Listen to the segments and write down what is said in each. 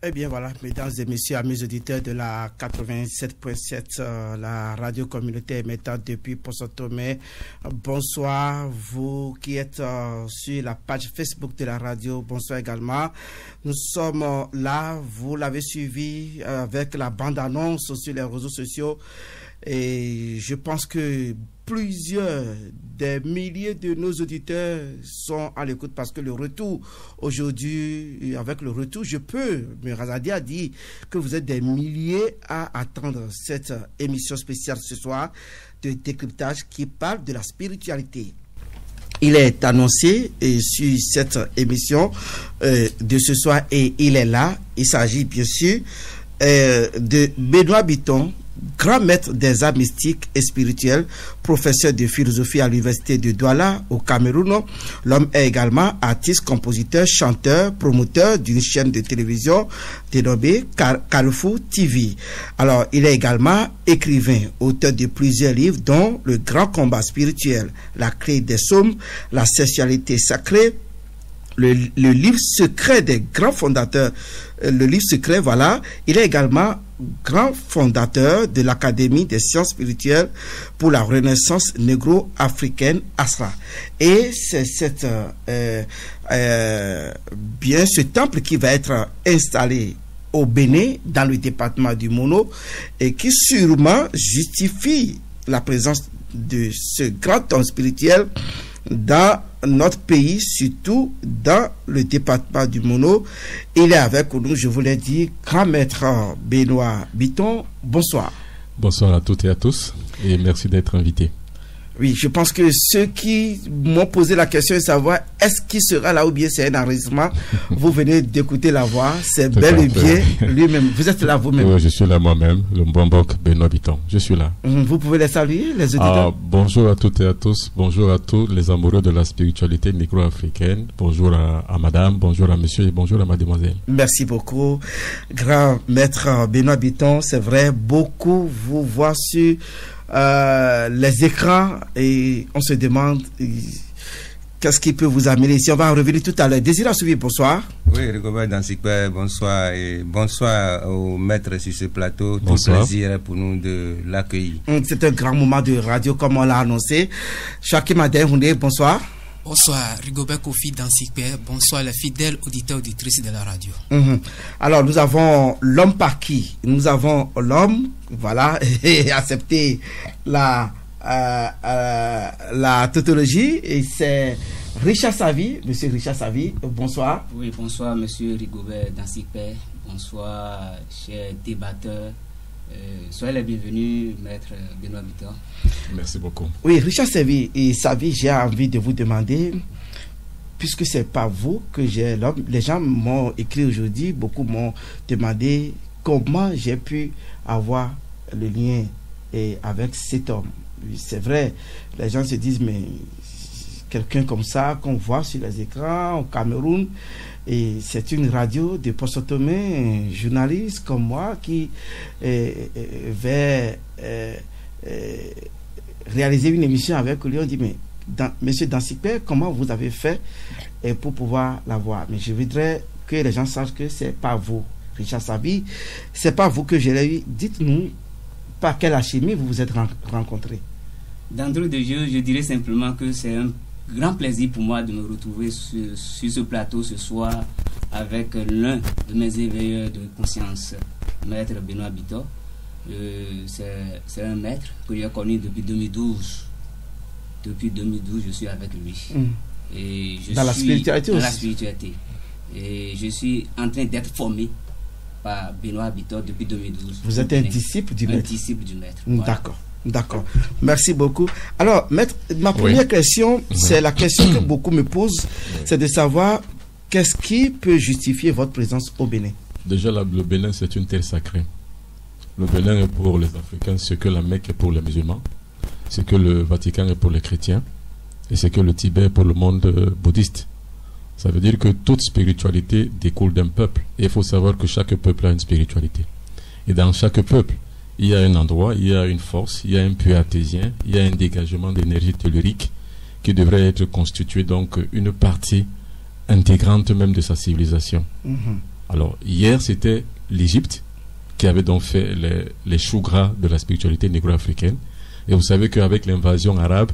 Eh bien voilà, mesdames et messieurs, amis auditeurs de la 87.7, la radio communautaire émettant depuis Poisson-Tomé. Bonsoir, vous qui êtes sur la page Facebook de la radio, bonsoir également. Nous sommes là, vous l'avez suivi avec la bande-annonce sur les réseaux sociaux. Et je pense que plusieurs des milliers de nos auditeurs sont à l'écoute parce que le retour aujourd'hui, avec le retour, je peux me rasader à dire que vous êtes des milliers à attendre cette émission spéciale ce soir de décryptage qui parle de la spiritualité. Il est annoncé sur cette émission de ce soir et il est là. Il s'agit bien sûr de Benoît Bitton, grand maître des arts mystiques et spirituels, professeur de philosophie à l'université de Douala au Cameroun. L'homme est également artiste, compositeur, chanteur, promoteur d'une chaîne de télévision dénommée Carrefour TV. Alors, il est également écrivain, auteur de plusieurs livres dont Le Grand Combat Spirituel, La Clé des Sommes, La Sexualité Sacrée, le livre secret des grands fondateurs, le livre secret, voilà. Il est également grand fondateur de l'Académie des sciences spirituelles pour la Renaissance négro-africaine, ASRA. Et c'est bien ce temple qui va être installé au Bénin, dans le département du Mono, et qui sûrement justifie la présence de ce grand homme spirituel dans notre pays, surtout dans le département du Mono. Il est avec nous, je vous l'ai dit, grand maître Benoît Bitton. Bonsoir. Bonsoir à toutes et à tous et merci d'être invité. Oui, je pense que ceux qui m'ont posé la question de savoir est-ce qu'il sera là ou bien c'est un enregistrement, vous venez d'écouter la voix, c'est bel et bien lui-même. Vous êtes là vous-même? Oui, je suis là moi-même, le Mbambok Benoît Bitton, je suis là. Vous pouvez les saluer, les auditeurs? Bonjour à toutes et à tous, bonjour à tous les amoureux de la spiritualité négro-africaine, bonjour à madame, bonjour à monsieur et bonjour à mademoiselle. Merci beaucoup, grand maître Benoît Bitton. C'est vrai, beaucoup vous voient sur les écrans et on se demande qu'est-ce qui peut vous amener ici. On va en revenir tout à l'heure. Désiré Assouvi, bonsoir. Oui, Rigobert Dansikpe, bonsoir et bonsoir au maître sur ce plateau. Bonsoir. Tout plaisir pour nous de l'accueillir. C'est un grand moment de radio comme on l'a annoncé. Chaki Madem, bonsoir. Bonsoir, Rigobert Kofi Dansikpe. Bonsoir les fidèles auditeurs auditrices de la radio. Alors, nous avons l'homme par qui? Nous avons l'homme, voilà, et accepté la tautologie, et c'est Richard Savi. Monsieur Richard Savi, bonsoir. Oui, bonsoir, monsieur Rigobert Dansikpe. Bonsoir, chers débatteurs. Soyez les bienvenus, maître Benoît Bitton. Merci beaucoup. Oui, Richard Savi, j'ai envie de vous demander, puisque c'est pas vous que j'ai l'homme, les gens m'ont écrit aujourd'hui, beaucoup m'ont demandé comment j'ai pu avoir le lien avec cet homme. C'est vrai, les gens se disent, mais quelqu'un comme ça qu'on voit sur les écrans au Cameroun, et c'est une radio de Poisson-Tomé, un journaliste comme moi qui va réaliser une émission avec lui. On dit, mais monsieur Dansikpe, comment vous avez fait pour pouvoir la voir? Mais je voudrais que les gens sachent que c'est pas vous, Richard Savi, c'est pas vous que j'ai eu. Dites-nous par quelle alchimie vous vous êtes rencontrés. D'entrée de jeu, je dirais simplement que c'est un grand plaisir pour moi de me retrouver sur ce plateau ce soir avec l'un de mes éveilleurs de conscience, maître Benoît Bitton. C'est un maître que j'ai connu depuis 2012. Depuis 2012, je suis avec lui. Et dans la spiritualité aussi. Dans la spiritualité. Et je suis en train d'être formé par Benoît Bitton depuis 2012. Vous êtes un disciple du maître? Un disciple du maître. Voilà. D'accord. D'accord. Merci beaucoup. Alors, maître, ma première question, c'est la question que beaucoup me posent, c'est de savoir qu'est-ce qui peut justifier votre présence au Bénin? Déjà, le Bénin, c'est une terre sacrée. Le Bénin est pour les Africains ce que la Mecque est pour les musulmans, ce que le Vatican est pour les chrétiens, et ce que le Tibet est pour le monde bouddhiste. Ça veut dire que toute spiritualité découle d'un peuple. Et il faut savoir que chaque peuple a une spiritualité. Et dans chaque peuple, il y a un endroit, il y a une force, il y a un puits artésien, il y a un dégagement d'énergie tellurique qui devrait être constitué donc une partie intégrante même de sa civilisation. Alors, hier, c'était l'Égypte qui avait donc fait les choux gras de la spiritualité négro-africaine. Et vous savez qu'avec l'invasion arabe,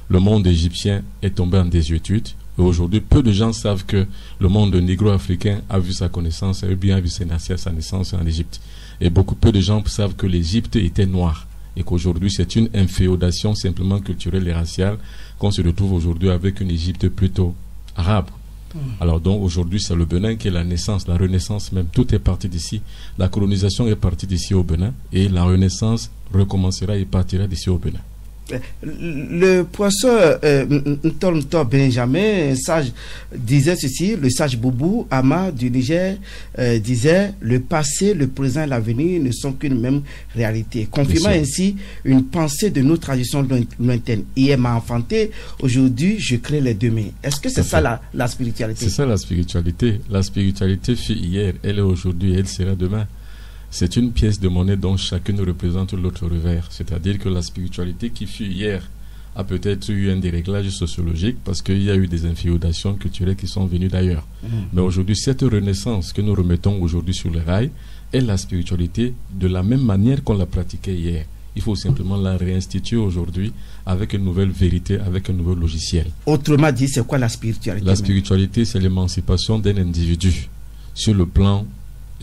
le monde égyptien est tombé en désuétude. Et aujourd'hui, peu de gens savent que le monde négro-africain a vu sa connaissance, a bien vu sa naissance en Égypte. Et peu de gens savent que l'Égypte était noire. Et qu'aujourd'hui, c'est une inféodation simplement culturelle et raciale qu'on se retrouve aujourd'hui avec une Égypte plutôt arabe. Alors donc aujourd'hui, c'est le Bénin qui est la naissance, la renaissance même. Tout est parti d'ici. La colonisation est partie d'ici au Bénin. Et la renaissance recommencera et partira d'ici au Bénin. Le professeur Ntonto Benjamin, sage, disait ceci, le sage Boubou Ama du Niger disait: le passé, le présent et l'avenir ne sont qu'une même réalité, confirmant ainsi une pensée de nos traditions lointaines. Hier m'a enfanté, aujourd'hui je crée les demain. Est-ce que c'est ça la spiritualité? C'est ça la spiritualité. La spiritualité fut hier, elle est aujourd'hui, elle sera demain. C'est une pièce de monnaie dont chacune représente l'autre revers. C'est-à-dire que la spiritualité qui fut hier a peut-être eu un dérèglage sociologique parce qu'il y a eu des inféodations culturelles qui sont venues d'ailleurs. Mais aujourd'hui, cette renaissance que nous remettons aujourd'hui sur les rails est la spiritualité de la même manière qu'on la pratiquait hier. Il faut simplement la réinstituer aujourd'hui avec une nouvelle vérité, avec un nouveau logiciel. Autrement dit, c'est quoi la spiritualité? La spiritualité, c'est l'émancipation d'un individu sur le plan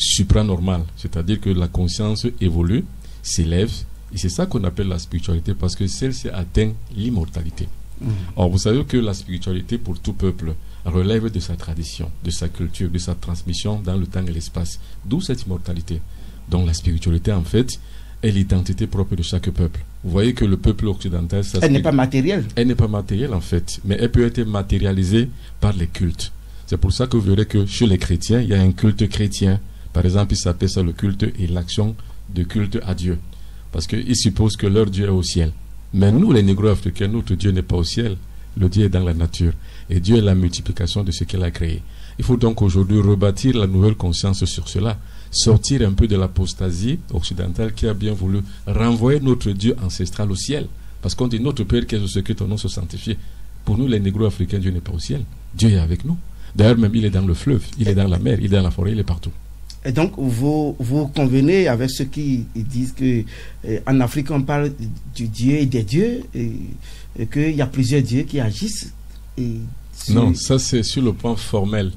supranormal, c'est-à-dire que la conscience évolue, s'élève, et c'est ça qu'on appelle la spiritualité, parce que celle-ci atteint l'immortalité. Or, vous savez que la spiritualité pour tout peuple relève de sa tradition, de sa culture, de sa transmission dans le temps et l'espace, d'où cette immortalité. Donc la spiritualité, en fait, est l'identité propre de chaque peuple. Vous voyez que le peuple occidental... Elle n'est pas matérielle. Elle n'est pas matérielle, en fait, mais elle peut être matérialisée par les cultes. C'est pour ça que vous verrez que chez les chrétiens, il y a un culte chrétien. Par exemple, ils s'appellent ça le culte et l'action de culte à Dieu. Parce qu'ils supposent que leur Dieu est au ciel. Mais nous, les négro-africains, notre Dieu n'est pas au ciel. Le Dieu est dans la nature. Et Dieu est la multiplication de ce qu'il a créé. Il faut donc aujourd'hui rebâtir la nouvelle conscience sur cela. Sortir un peu de l'apostasie occidentale qui a bien voulu renvoyer notre Dieu ancestral au ciel. Parce qu'on dit notre Père qui est au secret, ton nom se sanctifie. Pour nous, les négro-africains, Dieu n'est pas au ciel. Dieu est avec nous. D'ailleurs, même il est dans le fleuve, il est dans la mer, il est dans la forêt, il est partout. Et donc, vous convenez avec ceux qui disent que en Afrique, on parle du Dieu et des dieux, et qu'il y a plusieurs dieux qui agissent. Non, ça c'est sur le plan formel.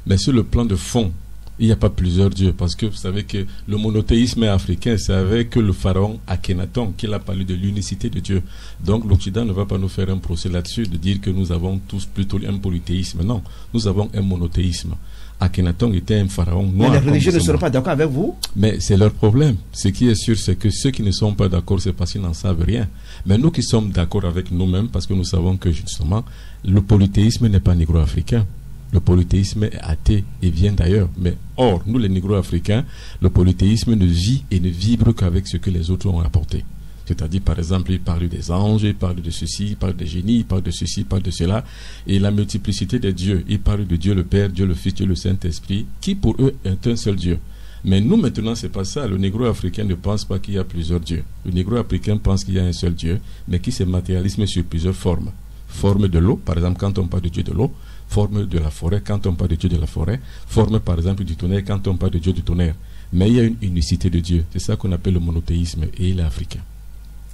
Mais sur le plan de fond, il n'y a pas plusieurs dieux. Parce que vous savez que le monothéisme africain, c'est avec le pharaon Akhenaton qu'il a parlé de l'unicité de Dieu. Donc l'Occident ne va pas nous faire un procès là-dessus, de dire que nous avons tous plutôt un polythéisme. Non, nous avons un monothéisme. Akhenaton était un pharaon noir. Mais les religieux ne seront pas d'accord avec vous? Mais c'est leur problème. Ce qui est sûr, c'est que ceux qui ne sont pas d'accord, c'est parce qu'ils n'en savent rien. Mais nous qui sommes d'accord avec nous-mêmes, parce que nous savons que justement, le polythéisme n'est pas négro-africain. Le polythéisme est athée et vient d'ailleurs. Mais or, nous les négro-africains, le polythéisme ne vit et ne vibre qu'avec ce que les autres ont apporté. C'est-à-dire, par exemple, il parle des anges, il parle de ceci, il parle des génies, il parle de ceci, il parle de cela. Et la multiplicité des dieux. Il parle de Dieu le Père, Dieu le Fils, Dieu le Saint-Esprit, qui pour eux est un seul Dieu. Mais nous, maintenant, c'est pas ça. Le négro-africain ne pense pas qu'il y a plusieurs dieux. Le négro-africain pense qu'il y a un seul Dieu, mais qui se matérialise sur plusieurs formes. Forme de l'eau, par exemple, quand on parle de Dieu de l'eau. Forme de la forêt, quand on parle de Dieu de la forêt. Forme, par exemple, du tonnerre, quand on parle de Dieu du tonnerre. Mais il y a une unicité de Dieu. C'est ça qu'on appelle le monothéisme, et il est africain.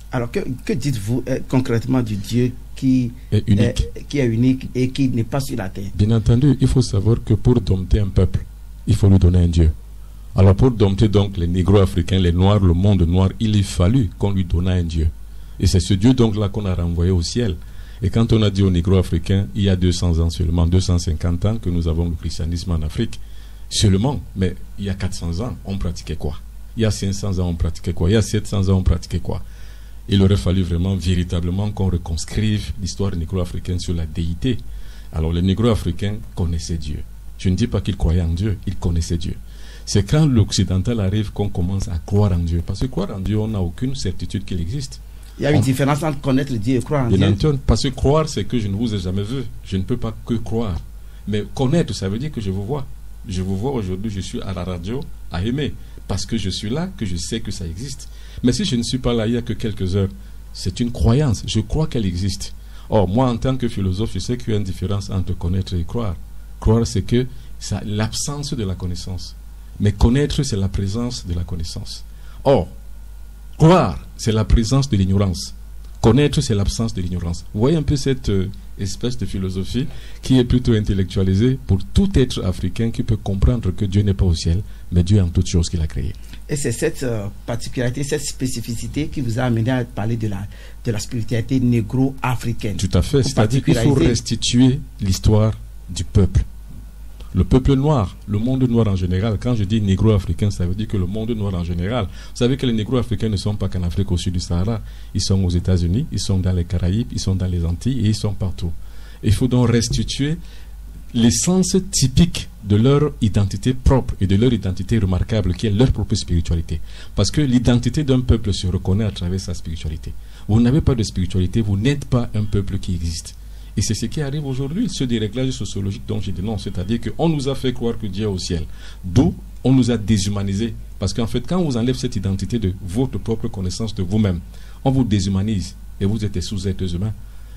Alors, que dites-vous concrètement du Dieu qui est unique et qui n'est pas sur la terre? Bien entendu, il faut savoir que pour dompter un peuple, il faut lui donner un Dieu. Alors, pour dompter donc les négro-africains, les noirs, le monde noir, il fallu qu'on lui donnât un Dieu. Et c'est ce Dieu donc là qu'on a renvoyé au ciel. Et quand on a dit aux négro-africains, il y a 200 ans seulement, 250 ans que nous avons le christianisme en Afrique, seulement, mais il y a 400 ans, on pratiquait quoi? Il y a 500 ans, on pratiquait quoi? Il y a 700 ans, on pratiquait quoi? Il aurait fallu vraiment, véritablement, qu'on reconstruise l'histoire négro-africaine sur la déité. Alors, les négro-africains connaissaient Dieu. Je ne dis pas qu'ils croyaient en Dieu, ils connaissaient Dieu. C'est quand l'occidental arrive qu'on commence à croire en Dieu. Parce que croire en Dieu, on n'a aucune certitude qu'il existe. Il y a une différence entre connaître Dieu et croire en Dieu. Parce que croire, c'est que je ne vous ai jamais vu. Je ne peux pas que croire. Mais connaître, ça veut dire que je vous vois. Je vous vois aujourd'hui, je suis à la radio, à aimer. Parce que je suis là, que je sais que ça existe. Mais si je ne suis pas là il n'y a que quelques heures, c'est une croyance. Je crois qu'elle existe. Or, moi, en tant que philosophe, je sais qu'il y a une différence entre connaître et croire. Croire, c'est qu'il c'est l'absence de la connaissance. Mais connaître, c'est la présence de la connaissance. Or, croire, c'est la présence de l'ignorance. Connaître, c'est l'absence de l'ignorance. Vous voyez un peu cette espèce de philosophie qui est plutôt intellectualisée pour tout être africain qui peut comprendre que Dieu n'est pas au ciel, mais Dieu est en toutes choses qu'il a créées. Et c'est cette particularité, cette spécificité qui vous a amené à parler de la spiritualité négro-africaine. Tout à fait, c'est-à-dire qu'il faut restituer l'histoire du peuple. Le peuple noir, le monde noir en général, quand je dis négro-africain, ça veut dire que le monde noir en général. Vous savez que les négro-africains ne sont pas qu'en Afrique au sud du Sahara. Ils sont aux États-Unis, ils sont dans les Caraïbes, ils sont dans les Antilles et ils sont partout. Il faut donc restituer l'essence typique de leur identité propre et de leur identité remarquable qui est leur propre spiritualité. Parce que l'identité d'un peuple se reconnaît à travers sa spiritualité. Vous n'avez pas de spiritualité, vous n'êtes pas un peuple qui existe. Et c'est ce qui arrive aujourd'hui, ce déréglage sociologique dont je dénonce, c'est-à-dire qu'on nous a fait croire que Dieu est au ciel. D'où on nous a déshumanisés. Parce qu'en fait, quand on vous enlève cette identité de votre propre connaissance de vous-même, on vous déshumanise et vous êtes sous-êtres humains.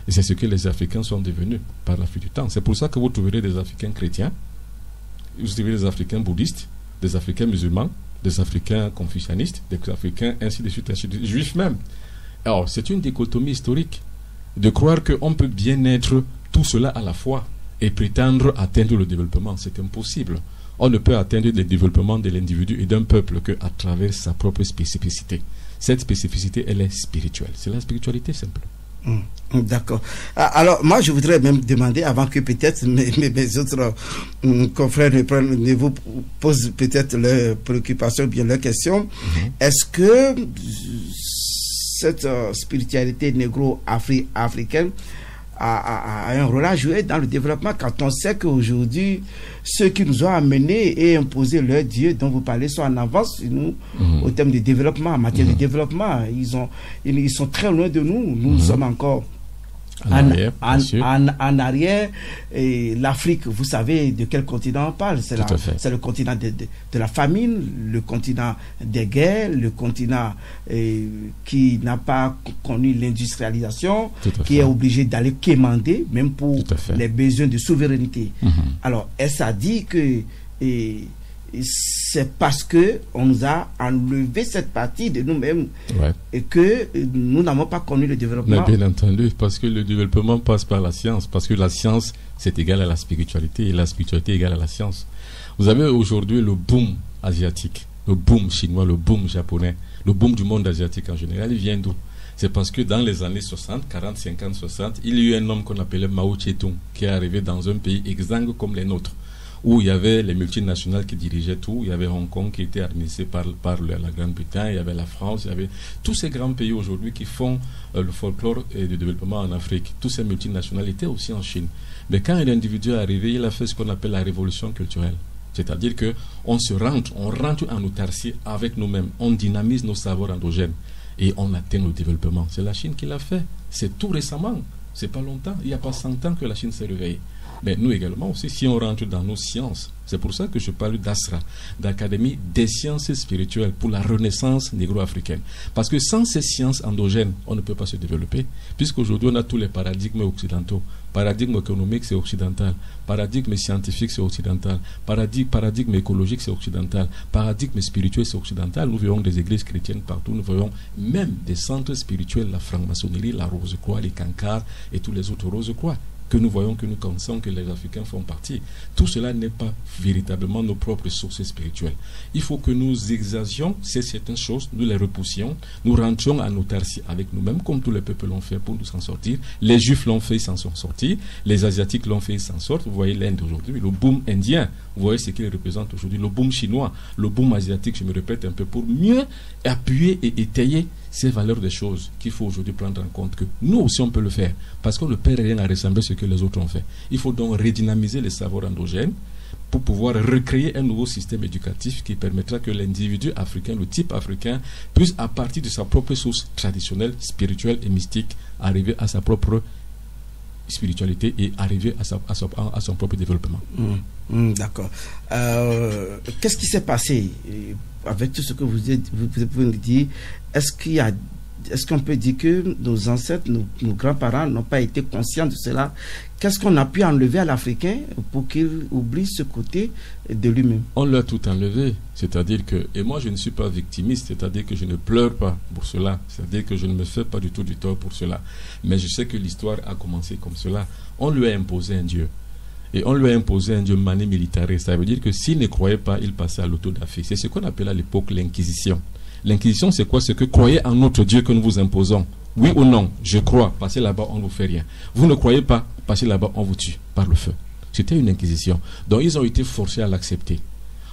Et c'est ce que les Africains sont devenus par la fuite du temps. C'est pour ça que vous trouverez des Africains chrétiens, vous trouverez des Africains bouddhistes, des Africains musulmans, des Africains confucianistes, des Africains ainsi de suite, juifs même. Alors, c'est une dichotomie historique de croire qu'on peut bien être tout cela à la fois et prétendre atteindre le développement. C'est impossible. On ne peut atteindre le développement de l'individu et d'un peuple qu'à travers sa propre spécificité. Cette spécificité, elle est spirituelle. C'est la spiritualité simple. D'accord. Alors, moi, je voudrais même demander, avant que peut-être mes autres confrères ne vous posent peut-être leurs préoccupations, bien leurs questions, est-ce que cette spiritualité négro-africaine a un rôle à jouer dans le développement, quand on sait qu'aujourd'hui, ceux qui nous ont amenés et imposé leur Dieu dont vous parlez sont en avance sur nous au terme de développement, en matière de développement. Ils sont très loin de nous. Nous sommes encore en arrière. Et l'Afrique, vous savez de quel continent on parle? C'est le continent de la famine, le continent des guerres, le continent qui n'a pas connu l'industrialisation, qui est obligé d'aller quémander, même pour les besoins de souveraineté. Alors, est-ce à dire que c'est parce que on nous a enlevé cette partie de nous-mêmes et que nous n'avons pas connu le développement? Mais bien entendu, parce que le développement passe par la science, parce que la science c'est égal à la spiritualité et la spiritualité est égale à la science. Vous avez aujourd'hui le boom asiatique, le boom chinois, le boom japonais, le boom du monde asiatique en général. Il vient d'où? C'est parce que dans les années 60, 40, 50, 60, il y a eu un homme qu'on appelait Mao Tse-tung qui est arrivé dans un pays exsangue comme les nôtres, où il y avait les multinationales qui dirigeaient tout. Il y avait Hong Kong qui était administré par la Grande-Bretagne, il y avait la France, il y avait tous ces grands pays aujourd'hui qui font le folklore et le développement en Afrique. Tous ces multinationales étaient aussi en Chine. Mais quand l'individu est arrivé, il a fait ce qu'on appelle la révolution culturelle. C'est-à-dire qu'on rentre en autarcie avec nous-mêmes, on dynamise nos savoirs endogènes et on atteint le développement. C'est la Chine qui l'a fait. C'est tout récemment. C'est pas longtemps. Il n'y a pas 100 ans que la Chine s'est réveillée. Mais nous également aussi, si on rentre dans nos sciences, c'est pour ça que je parle d'ASRA, d'Académie des sciences spirituelles pour la renaissance négro-africaine. Parce que sans ces sciences endogènes, on ne peut pas se développer, puisqu'aujourd'hui on a tous les paradigmes occidentaux. Paradigme économique, c'est occidental. Paradigme scientifique, c'est occidental. Paradigme écologique, c'est occidental. Paradigme spirituel, c'est occidental. Nous voyons des églises chrétiennes partout. Nous voyons même des centres spirituels, la franc-maçonnerie, la Rose-Croix, les Cancars et tous les autres Rose-Croix, que nous voyons, que nous connaissons, que les Africains font partie. Tout cela n'est pas véritablement nos propres sources spirituelles. Il faut que nous exercions certaines choses, nous les repoussions, nous rentrions en autarcie avec nous-mêmes, comme tous les peuples l'ont fait pour nous en sortir. Les Juifs l'ont fait, ils s'en sont sortis. Les Asiatiques l'ont fait, ils s'en sortent. Vous voyez l'Inde aujourd'hui, le boom indien, vous voyez ce qu'il représente aujourd'hui, le boom chinois, le boom asiatique, je me répète un peu, pour mieux appuyer et étayer ces valeurs des choses qu'il faut aujourd'hui prendre en compte, que nous aussi on peut le faire, parce qu'on ne peut rien à ressembler à ce que les autres ont fait. Il faut donc redynamiser les savoirs endogènes pour pouvoir recréer un nouveau système éducatif qui permettra que l'individu africain, le type africain, puisse à partir de sa propre source traditionnelle, spirituelle et mystique, arriver à sa propre spiritualité et arriver à son propre développement. D'accord. Qu'est-ce qui s'est passé avec tout ce que vous nous dites? Est-ce qu'il y a est-ce qu'on peut dire que nos ancêtres, nos grands-parents n'ont pas été conscients de cela? Qu'est-ce qu'on a pu enlever à l'Africain pour qu'il oublie ce côté de lui-même? On l'a tout enlevé, c'est-à-dire que, et moi je ne suis pas victimiste, c'est-à-dire que je ne pleure pas pour cela, c'est-à-dire que je ne me fais pas du tout du tort pour cela, mais je sais que l'histoire a commencé comme cela. On lui a imposé un Dieu, et on lui a imposé un Dieu mane militaire, ça veut dire que s'il ne croyait pas, il passait à l'autodafé. C'est ce qu'on appelait à l'époque l'Inquisition. L'Inquisition, c'est quoi? C'est que croyez en notre Dieu que nous vous imposons. Oui ou non, je crois, passez là-bas, on ne vous fait rien. Vous ne croyez pas, passez là-bas, on vous tue par le feu. C'était une inquisition. Donc ils ont été forcés à l'accepter.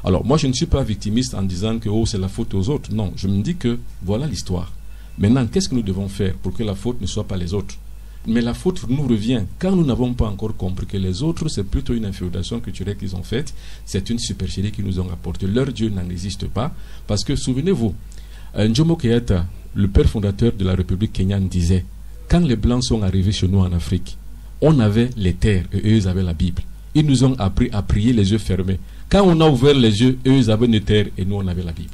Alors moi je ne suis pas victimiste en disant que c'est la faute aux autres. Non, je me dis que voilà l'histoire. Maintenant, qu'est-ce que nous devons faire pour que la faute ne soit pas les autres? Mais la faute nous revient quand nous n'avons pas encore compris que les autres, c'est plutôt une inféodation culturelle qu'ils ont faite. C'est une supercherie qu'ils nous ont apportée. Leur Dieu n'en existe pas. Parce que souvenez-vous, Jomo Kenyatta, le père fondateur de la République kenyane, disait: quand les Blancs sont arrivés chez nous en Afrique, on avait les terres et eux ils avaient la Bible. Ils nous ont appris à prier les yeux fermés. Quand on a ouvert les yeux, eux ils avaient une terre et nous on avait la Bible.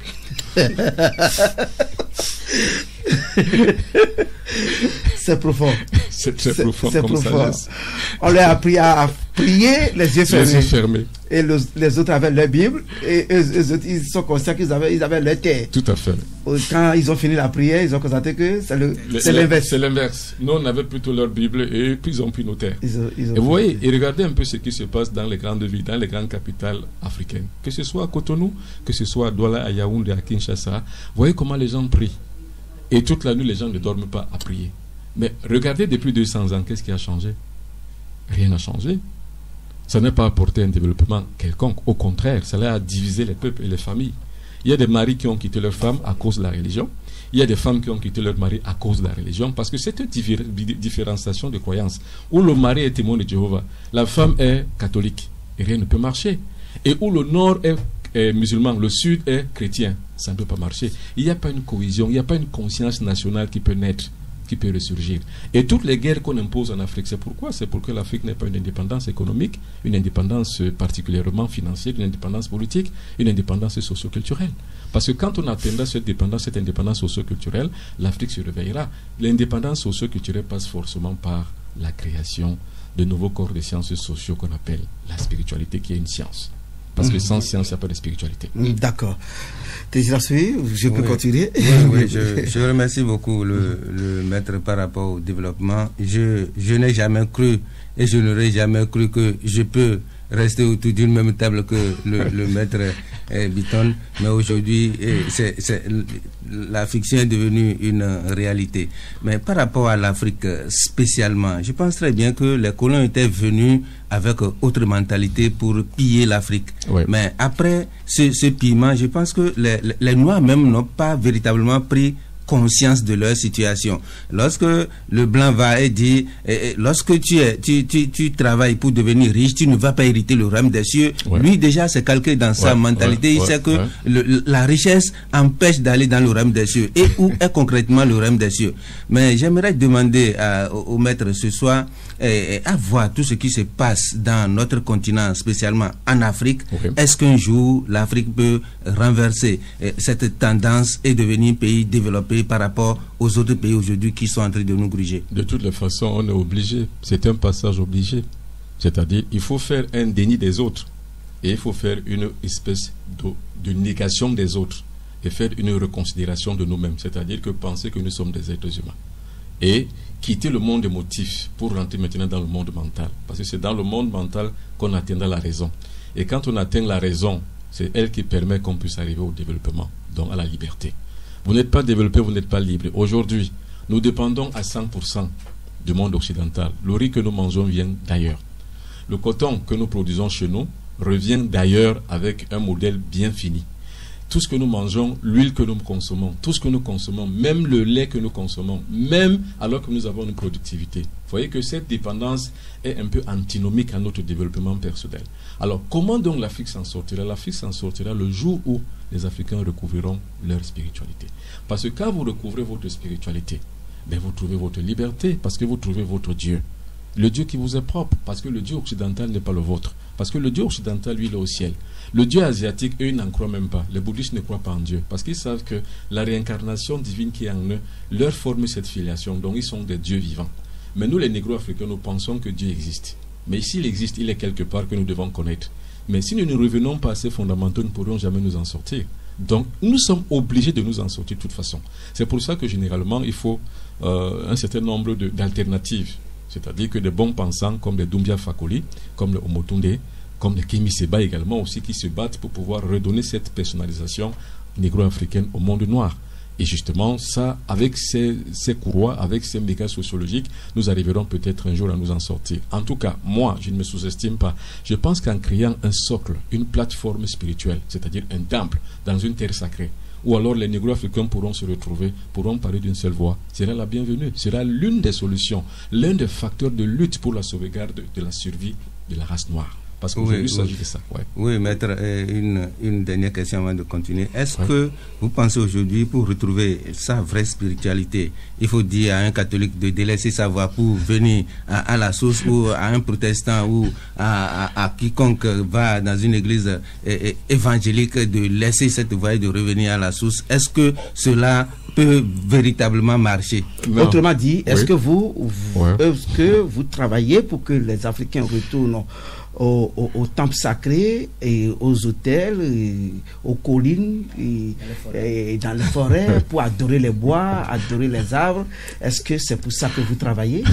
C'est profond. C'est très profond. C'est comme profond. Ça, on leur a appris à prier les yeux fermés. Les yeux fermés. Et les autres avaient leur Bible et eux autres, ils sont conscients qu'ils avaient leur terre. Tout à fait. Quand ils ont fini la prière, ils ont constaté que c'est l'inverse. C'est l'inverse. Nous, on avait plutôt leur Bible et puis ils ont pris nos terres. Ils ont et vous voyez, et regardez un peu ce qui se passe dans les grandes villes, dans les grandes capitales africaines. Que ce soit à Cotonou, que ce soit à Douala, à Yaoundé, à Kinshasa. Vous voyez comment les gens prient. Et toute la nuit, les gens ne dorment pas à prier. Mais regardez, depuis 200 ans, qu'est-ce qui a changé? Rien n'a changé. Ça n'a pas apporté un développement quelconque. Au contraire, ça a divisé les peuples et les familles. Il y a des maris qui ont quitté leur femme à cause de la religion. Il y a des femmes qui ont quitté leur mari à cause de la religion. Parce que c'est une différenciation de croyances. Où le mari est témoin de Jéhovah, la femme est catholique. Et rien ne peut marcher. Et où le nord est musulman, le sud est chrétien, ça ne peut pas marcher. Il n'y a pas une cohésion, il n'y a pas une conscience nationale qui peut naître, qui peut ressurgir. Et toutes les guerres qu'on impose en Afrique, c'est pourquoi? C'est pour que l'Afrique n'ait pas une indépendance économique, une indépendance particulièrement financière, une indépendance politique, une indépendance socio-culturelle. Parce que quand on atteindra cette indépendance socio-culturelle, l'Afrique se réveillera. L'indépendance socio-culturelle passe forcément par la création de nouveaux corps de sciences sociaux qu'on appelle la spiritualité, qui est une science. Parce que sans science, il n'y a pas de spiritualité. D'accord. Je peux continuer? Oui, je remercie beaucoup le maître par rapport au développement. Je n'ai jamais cru et je n'aurais jamais cru que je peux rester autour d'une même table que le maître Bitton, mais aujourd'hui la fiction est devenue une réalité. Mais par rapport à l'Afrique spécialement, je pense très bien que les colons étaient venus avec autre mentalité pour piller l'Afrique. Oui. Mais après ce pillement, je pense que les Noirs même n'ont pas véritablement pris conscience de leur situation. Lorsque le blanc va et dit, lorsque tu travailles pour devenir riche, tu ne vas pas hériter le royaume des cieux. Ouais. Lui déjà c'est calqué dans sa mentalité. Il sait que la richesse empêche d'aller dans le royaume des cieux. Et où est concrètement le royaume des cieux? Mais j'aimerais demander au maître ce soir, à voir tout ce qui se passe dans notre continent, spécialement en Afrique. Okay. Est-ce qu'un jour l'Afrique peut renverser cette tendance et devenir un pays développé par rapport aux autres pays aujourd'hui qui sont en train de nous gruger? De toutes les façons, on est obligé. C'est un passage obligé. C'est-à-dire, il faut faire un déni des autres et il faut faire une espèce de négation des autres et faire une reconsidération de nous-mêmes. C'est-à-dire que penser que nous sommes des êtres humains et quitter le monde émotif pour rentrer maintenant dans le monde mental. Parce que c'est dans le monde mental qu'on atteindra la raison. Et quand on atteint la raison, c'est elle qui permet qu'on puisse arriver au développement, donc à la liberté. Vous n'êtes pas développé, vous n'êtes pas libre. Aujourd'hui, nous dépendons à 100% du monde occidental. Le riz que nous mangeons vient d'ailleurs. Le coton que nous produisons chez nous revient d'ailleurs avec un modèle bien fini. Tout ce que nous mangeons, l'huile que nous consommons, tout ce que nous consommons, même le lait que nous consommons, même alors que nous avons une productivité. Vous voyez que cette dépendance est un peu antinomique à notre développement personnel. Alors, comment donc l'Afrique s'en sortira? L'Afrique s'en sortira le jour où les Africains recouvriront leur spiritualité. Parce que quand vous recouvrez votre spiritualité, ben vous trouvez votre liberté, parce que vous trouvez votre Dieu. le Dieu qui vous est propre, parce que le Dieu occidental n'est pas le vôtre. Parce que le Dieu occidental, lui, il est au ciel. Le Dieu asiatique, eux, ils n'en croient même pas. Les bouddhistes ne croient pas en Dieu, parce qu'ils savent que la réincarnation divine qui est en eux leur forme cette filiation, donc ils sont des dieux vivants. Mais nous, les négro-africains, nous pensons que Dieu existe. Mais s'il existe, il est quelque part que nous devons connaître. Mais si nous ne revenons pas à ces fondamentaux, nous ne pourrons jamais nous en sortir. Donc, nous sommes obligés de nous en sortir de toute façon. C'est pour ça que, généralement, il faut un certain nombre d'alternatives. C'est-à-dire que des bons pensants comme les Doumbia Fakoli, comme les Omotunde, comme les Kémi Seba également aussi, qui se battent pour pouvoir redonner cette personnalisation négro-africaine au monde noir. Et justement, ça, avec ces courroies, avec ces méga sociologiques, nous arriverons peut-être un jour à nous en sortir. En tout cas, moi, je ne me sous-estime pas. Je pense qu'en créant un socle, une plateforme spirituelle, c'est-à-dire un temple dans une terre sacrée, ou alors les négro-africains pourront se retrouver, pourront parler d'une seule voix, sera la bienvenue, sera l'une des solutions, l'un des facteurs de lutte pour la sauvegarde de la survie de la race noire. Parce qu'aujourd'hui, il s'agit de ça. Ouais. Oui, maître, une dernière question avant de continuer. Est-ce que vous pensez aujourd'hui, pour retrouver sa vraie spiritualité, il faut dire à un catholique de délaisser sa voix pour venir à la source, ou à un protestant, ou à quiconque va dans une église évangélique de laisser cette voix et de revenir à la source? Est-ce que cela peut véritablement marcher? Autrement dit, est-ce que vous travaillez pour que les Africains retournent au temple sacré et aux hôtels, et aux collines et dans les forêts pour adorer les bois, adorer les arbres? Est-ce que c'est pour ça que vous travaillez?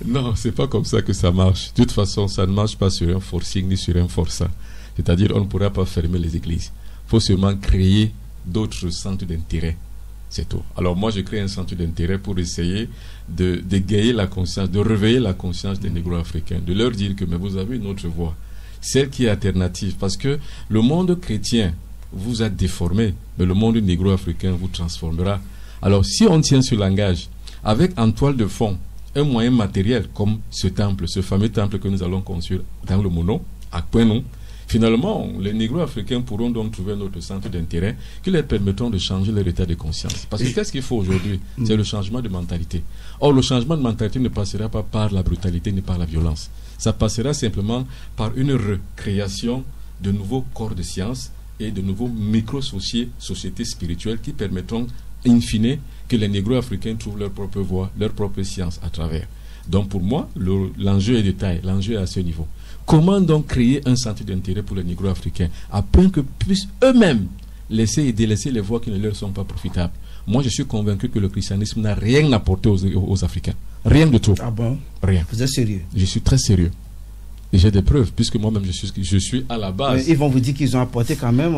Non, c'est pas comme ça que ça marche. De toute façon, ça ne marche pas sur un forcing ni sur un forçat. C'est-à-dire, on ne pourra pas fermer les églises. Il faut seulement créer d'autres centres d'intérêt. C'est tout. Alors moi, je crée un centre d'intérêt pour essayer d'égayer la conscience, de réveiller la conscience des négro-africains, de leur dire que mais vous avez une autre voie, celle qui est alternative, parce que le monde chrétien vous a déformé, mais le monde négro-africain vous transformera. Alors si on tient ce langage, avec en toile de fond un moyen matériel comme ce temple, ce fameux temple que nous allons construire dans le Mono, à Kwenou, finalement, les négro-africains pourront donc trouver un autre centre d'intérêt qui leur permettront de changer leur état de conscience. Parce que qu'est-ce qu'il faut aujourd'hui? C'est le changement de mentalité. Or, le changement de mentalité ne passera pas par la brutalité ni par la violence. Ça passera simplement par une recréation de nouveaux corps de science et de nouveaux micro-sociétés spirituelles qui permettront, in fine, que les négro-africains trouvent leur propre voie, leur propre science à travers. Donc pour moi, l'enjeu est de taille, l'enjeu est à ce niveau. Comment donc créer un centre d'intérêt pour les négro-africains afin que puissent eux-mêmes laisser et délaisser les voies qui ne leur sont pas profitables? Moi, je suis convaincu que le christianisme n'a rien apporté aux Africains. Rien de tout. Ah bon? Rien. Vous êtes sérieux? Je suis très sérieux. Et j'ai des preuves, puisque moi-même je suis à la base. Ils vont vous dire qu'ils ont apporté quand même,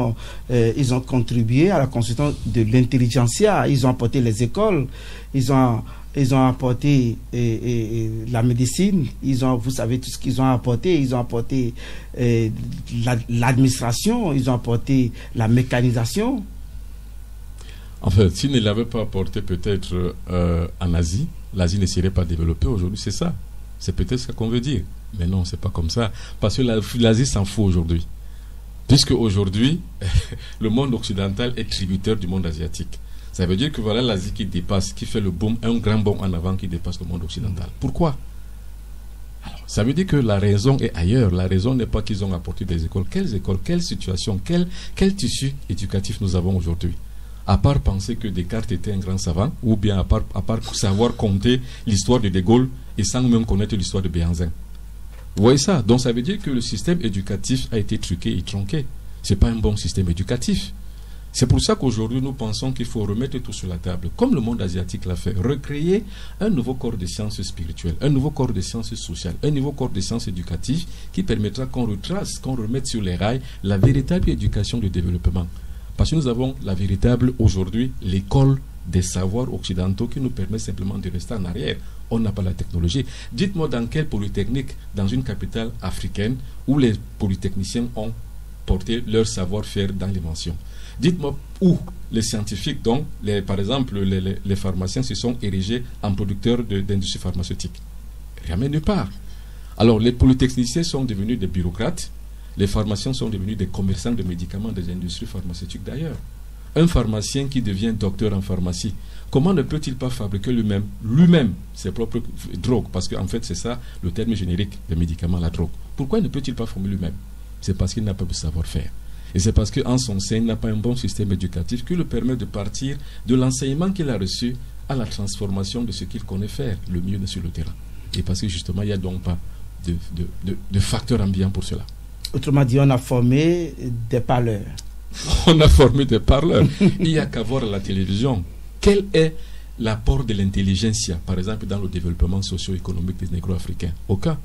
ils ont contribué à la construction de l'intelligentsia, ils ont apporté les écoles, ils ont apporté la médecine, vous savez tout ce qu'ils ont apporté, ils ont apporté l'administration, ils ont apporté la mécanisation. En fait, s'ils ne l'avaient pas apporté peut-être en Asie, l'Asie ne serait pas développée aujourd'hui, c'est ça. C'est peut-être ce qu'on veut dire. Mais non, c'est pas comme ça. Parce que l'Asie s'en fout aujourd'hui. Puisque aujourd'hui, le monde occidental est tributaire du monde asiatique. Ça veut dire que voilà l'Asie qui dépasse, qui fait le boom, un grand bond en avant qui dépasse le monde occidental. Pourquoi? Alors, ça veut dire que la raison est ailleurs. La raison n'est pas qu'ils ont apporté des écoles. Quelles écoles? Quelle situation? Quel tissu éducatif nous avons aujourd'hui? À part penser que Descartes était un grand savant, ou bien à part savoir compter l'histoire de De Gaulle et sans même connaître l'histoire de Béhanzin. Vous voyez ça? Donc ça veut dire que le système éducatif a été truqué et tronqué. Ce n'est pas un bon système éducatif. C'est pour ça qu'aujourd'hui nous pensons qu'il faut remettre tout sur la table, comme le monde asiatique l'a fait, recréer un nouveau corps de sciences spirituelles, un nouveau corps de sciences sociales, un nouveau corps de sciences éducatives qui permettra qu'on retrace, qu'on remette sur les rails la véritable éducation de développement. Parce que nous avons la véritable, aujourd'hui, l'école des savoirs occidentaux qui nous permet simplement de rester en arrière. On n'a pas la technologie. Dites-moi dans quelle polytechnique, dans une capitale africaine, où les polytechniciens ont porté leur savoir-faire dans l'invention. Dites-moi où les scientifiques, donc, par exemple, les pharmaciens se sont érigés en producteurs d'industrie pharmaceutique. Jamais nulle part. Alors, les polytechniciens sont devenus des bureaucrates. Les pharmaciens sont devenus des commerçants de médicaments des industries pharmaceutiques d'ailleurs. Un pharmacien qui devient docteur en pharmacie, comment ne peut-il pas fabriquer lui-même ses propres drogues? Parce qu'en fait, c'est ça le terme générique des médicaments, la drogue. Pourquoi ne peut-il pas former lui-même? C'est parce qu'il n'a pas de savoir-faire. Et c'est parce qu'en son sein, il n'a pas un bon système éducatif qui lui permet de partir de l'enseignement qu'il a reçu à la transformation de ce qu'il connaît faire le mieux sur le terrain. Et parce que justement, il n'y a donc pas de facteurs ambiants pour cela. Autrement dit, on a formé des parleurs. On a formé des parleurs. Il n'y a qu'à voir à la télévision. Quel est l'apport de l'intelligentsia, par exemple, dans le développement socio-économique des négro-africains? Aucun.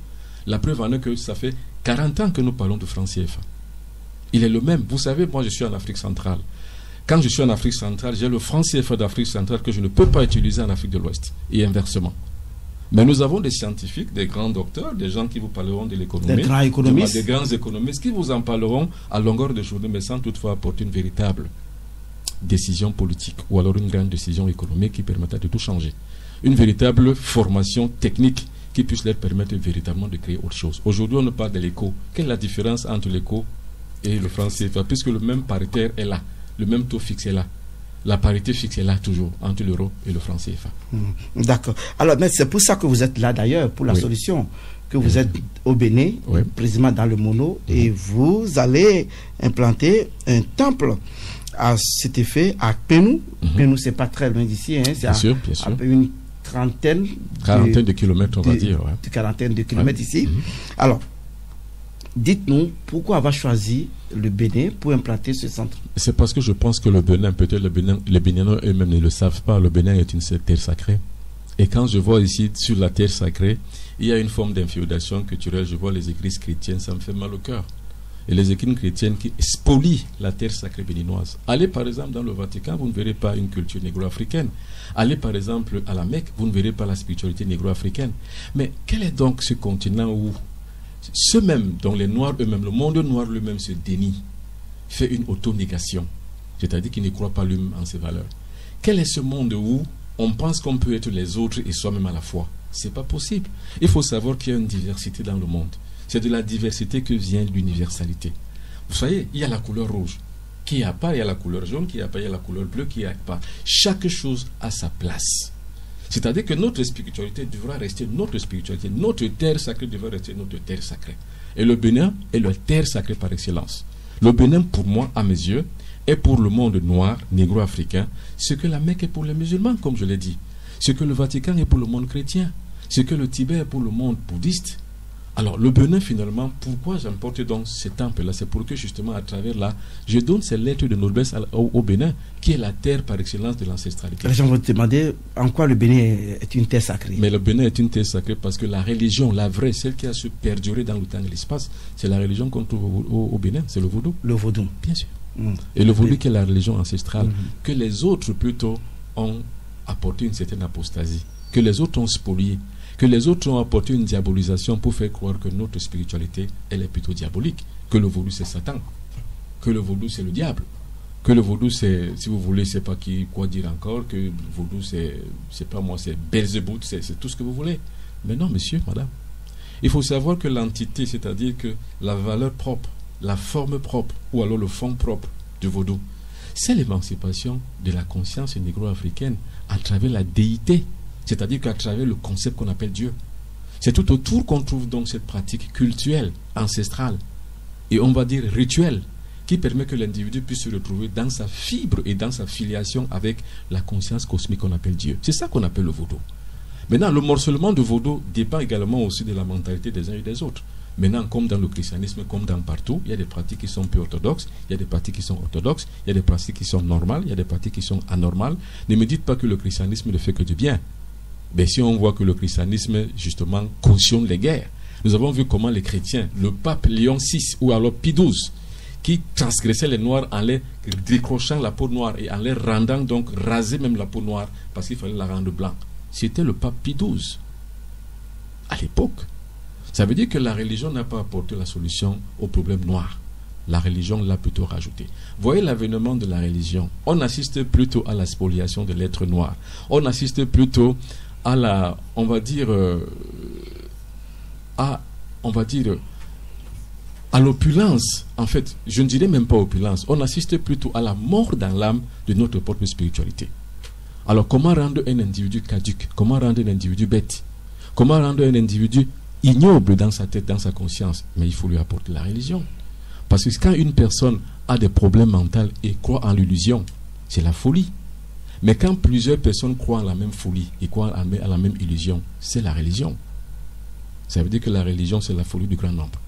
La preuve en est que ça fait 40 ans que nous parlons de franc CFA. Il est le même. Vous savez, moi je suis en Afrique centrale. Quand je suis en Afrique centrale, j'ai le franc CFA d'Afrique centrale que je ne peux pas utiliser en Afrique de l'Ouest. Et inversement. Mais nous avons des scientifiques, des grands docteurs, des gens qui vous parleront de l'économie. Des grands économistes. Des grands économistes qui vous en parleront à longueur de journée, mais sans toutefois apporter une véritable décision politique ou alors une grande décision économique qui permettra de tout changer. Une véritable formation technique qui puisse leur permettre véritablement de créer autre chose. Aujourd'hui, on nous parle de l'éco. Quelle est la différence entre l'éco et le franc CFA? Puisque le même paritaire est là, le même taux fixe est là. La parité fixe est là toujours entre l'euro et le franc CFA. D'accord. Alors, mais c'est pour ça que vous êtes là d'ailleurs, pour la solution, que vous êtes au Bénin, précisément dans le Mono, et vous allez implanter un temple à cet effet à Penou. Penou, c'est pas très loin d'ici, hein, c'est bien sûr. Une quarantaine de kilomètres, on va dire. Ouais. Quarantaine de kilomètres ici. Alors, dites-nous pourquoi avoir choisi le Bénin pour implanter ce centre. C'est parce que je pense que le Bénin, peut-être les Béninois eux-mêmes ne le savent pas, le Bénin est une terre sacrée. Et quand je vois ici, sur la terre sacrée, il y a une forme d'inféodation culturelle. Je vois les églises chrétiennes, ça me fait mal au cœur. Et les églises chrétiennes qui spolient la terre sacrée béninoise. Allez par exemple dans le Vatican, vous ne verrez pas une culture négro-africaine. Allez par exemple à la Mecque, vous ne verrez pas la spiritualité négro-africaine. Mais quel est donc ce continent où ceux mêmes dont les Noirs eux-mêmes, le monde noir lui-même se dénie, fait une auto-négation, c'est-à-dire qu'il ne croit pas lui-même en ses valeurs? Quel est ce monde où on pense qu'on peut être les autres et soi-même à la fois? C'est pas possible. Il faut savoir qu'il y a une diversité dans le monde. C'est de la diversité que vient l'universalité. Vous voyez, il y a la couleur rouge qui a pas, il y a la couleur jaune qui a pas, il y a la couleur bleue qui a pas. Chaque chose a sa place. C'est-à-dire que notre spiritualité devra rester notre spiritualité. Notre terre sacrée devra rester notre terre sacrée. Et le Bénin est la terre sacrée par excellence. Le Bénin, pour moi, à mes yeux, est pour le monde noir, négro-africain, ce que la Mecque est pour les musulmans, comme je l'ai dit. Ce que le Vatican est pour le monde chrétien. Ce que le Tibet est pour le monde bouddhiste. Alors, le Bénin, finalement, pourquoi j'emporte donc ce temple-là? C'est pour que, justement, à travers là, je donne ces lettres de noblesse au Bénin, qui est la terre par excellence de l'ancestralité. Les gens vont te demander en quoi le Bénin est une terre sacrée. Mais le Bénin est une terre sacrée parce que la religion, la vraie, celle qui a su perdurer dans le temps et l'espace, c'est la religion qu'on trouve au Bénin, c'est le vaudou. Le vaudou. Bien sûr. Et le vaudou qui est la religion ancestrale, que les autres, plutôt, ont apporté une certaine apostasie, que les autres ont spolié, que les autres ont apporté une diabolisation pour faire croire que notre spiritualité, elle est plutôt diabolique, que le vaudou c'est Satan, que le vaudou c'est le diable, que le vaudou c'est, si vous voulez, c'est pas quoi dire encore, que le vaudou c'est pas moi, c'est Belzébuth, c'est tout ce que vous voulez. Mais non, monsieur, madame. Il faut savoir que l'entité, c'est-à-dire que la valeur propre, la forme propre, ou alors le fond propre du vaudou, c'est l'émancipation de la conscience négro-africaine à travers la déité. C'est-à-dire qu'à travers le concept qu'on appelle Dieu. C'est tout autour qu'on trouve donc cette pratique cultuelle, ancestrale, et on va dire rituelle, qui permet que l'individu puisse se retrouver dans sa fibre et dans sa filiation avec la conscience cosmique qu'on appelle Dieu. C'est ça qu'on appelle le vaudou. Maintenant, le morcellement de vaudou dépend également aussi de la mentalité des uns et des autres. Maintenant, comme dans le christianisme, comme dans partout, il y a des pratiques qui sont peu orthodoxes, il y a des pratiques qui sont orthodoxes, il y a des pratiques qui sont normales, il y a des pratiques qui sont anormales. Ne me dites pas que le christianisme ne fait que du bien. Mais si on voit que le christianisme, justement, cautionne les guerres, nous avons vu comment les chrétiens, le pape Léon VI ou alors Pie XII, qui transgressaient les noirs en les décrochant la peau noire et en les rendant donc raser même la peau noire parce qu'il fallait la rendre blanche. C'était le pape Pie XII. À l'époque, ça veut dire que la religion n'a pas apporté la solution au problème noir. La religion l'a plutôt rajouté. Voyez l'avènement de la religion. On assiste plutôt à la spoliation de l'être noir. On assiste plutôt à la, à l'opulence. En fait, je ne dirais même pas opulence. On assiste plutôt à la mort dans l'âme de notre propre spiritualité. Alors, comment rendre un individu caduque? Comment rendre un individu bête? Comment rendre un individu ignoble dans sa tête, dans sa conscience? Mais il faut lui apporter la religion. Parce que quand une personne a des problèmes mentaux et croit en l'illusion, c'est la folie. Mais quand plusieurs personnes croient en la même folie et croient à la même illusion, c'est la religion. Ça veut dire que la religion, c'est la folie du grand nombre.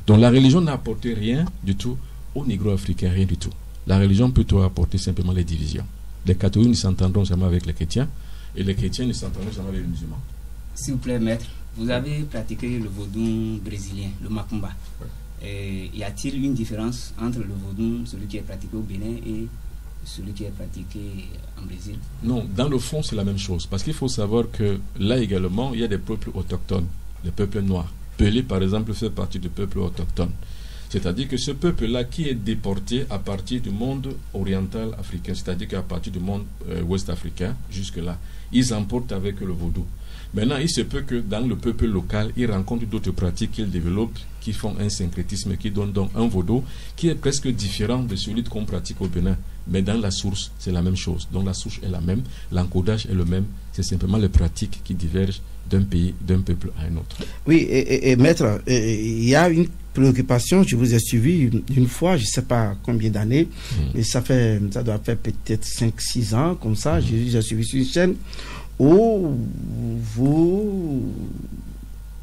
Donc la religion n'a apporté rien du tout aux négro-africains, rien du tout. La religion peut apporter simplement les divisions. Les catholiques ne s'entendront jamais avec les chrétiens et les chrétiens ne s'entendront jamais avec les musulmans. S'il vous plaît, maître, vous avez pratiqué le vaudou brésilien, le macumba. Y a-t-il une différence entre le vaudou, celui qui est pratiqué au Bénin, et celui qui est pratiqué en Brésil? Non, dans le fond, c'est la même chose. Parce qu'il faut savoir que là également, il y a des peuples autochtones, les peuples noirs. Pelé, par exemple, fait partie du peuple autochtone. C'est-à-dire que ce peuple-là qui est déporté à partir du monde oriental africain, c'est-à-dire qu'à partir du monde ouest africain, jusque-là, ils emportent avec eux le vaudou. Maintenant, il se peut que dans le peuple local, ils rencontrent d'autres pratiques qu'ils développent, qui font un syncrétisme, qui donnent donc un vaudou qui est presque différent de celui qu'on pratique au Bénin. Mais dans la source, c'est la même chose. Donc la source est la même, l'encodage est le même, c'est simplement les pratiques qui divergent d'un pays, d'un peuple à un autre. Oui, et maître, il y a une préoccupation, je vous ai suivi une fois, je ne sais pas combien d'années, mais ça doit faire peut-être 5-6 ans, comme ça, j'ai suivi sur une chaîne où vous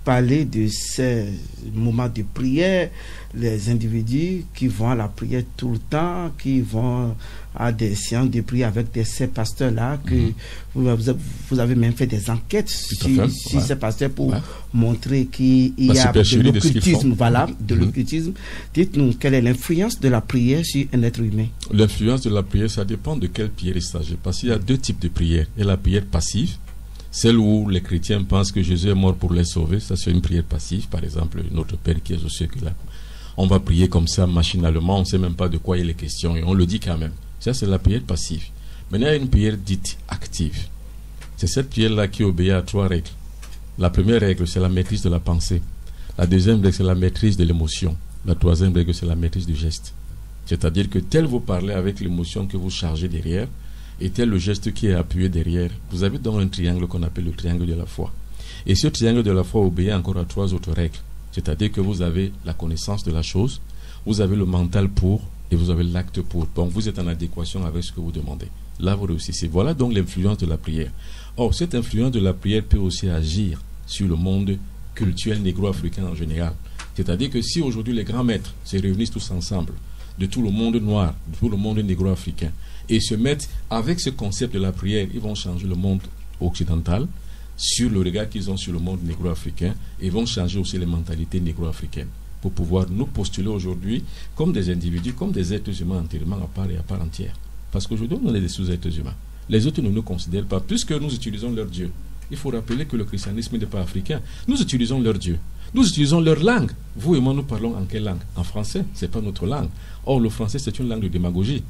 parlez de ces moments de prière, les individus qui vont à la prière tout le temps, qui vont à des séances de prière avec ces pasteurs-là, que vous avez même fait des enquêtes sur ces pasteurs pour montrer qu'il y a de l'occultisme, de l'occultisme. Dites-nous, quelle est l'influence de la prière sur un être humain? L'influence de la prière, ça dépend de quelle prière il s'agit, parce qu'il y a deux types de prières. Il y a la prière passive, celle où les chrétiens pensent que Jésus est mort pour les sauver, ça c'est une prière passive. Par exemple, notre Père qui est aux cieux, on va prier comme ça machinalement, on ne sait même pas de quoi il est question et on le dit quand même. Ça c'est la prière passive. Maintenant il y a une prière dite active. C'est cette prière-là qui obéit à 3 règles. La première règle, c'est la maîtrise de la pensée. La deuxième règle, c'est la maîtrise de l'émotion. La troisième règle, c'est la maîtrise du geste. C'est-à-dire que tel vous parlez avec l'émotion que vous chargez derrière, et tel le geste qui est appuyé derrière. Vous avez donc un triangle qu'on appelle le triangle de la foi. Et ce triangle de la foi obéit encore à 3 autres règles. C'est-à-dire que vous avez la connaissance de la chose, vous avez le mental pour, et vous avez l'acte pour. Donc vous êtes en adéquation avec ce que vous demandez. Là vous réussissez. Voilà donc l'influence de la prière. Or, cette influence de la prière peut aussi agir sur le monde culturel négro-africain en général. C'est-à-dire que si aujourd'hui les grands maîtres se réunissent tous ensemble, de tout le monde noir, de tout le monde négro-africain, et se mettent avec ce concept de la prière, ils vont changer le monde occidental sur le regard qu'ils ont sur le monde négro-africain, et vont changer aussi les mentalités négro-africaines pour pouvoir nous postuler aujourd'hui comme des individus, comme des êtres humains entièrement à part et à part entière. Parce qu'aujourd'hui, on est des sous-êtres humains. Les autres ne nous considèrent pas, puisque nous utilisons leur Dieu. Il faut rappeler que le christianisme n'est pas africain. Nous utilisons leur Dieu. Nous utilisons leur langue. Vous et moi, nous parlons en quelle langue? En français, ce n'est pas notre langue. Or, le français, c'est une langue de démagogie.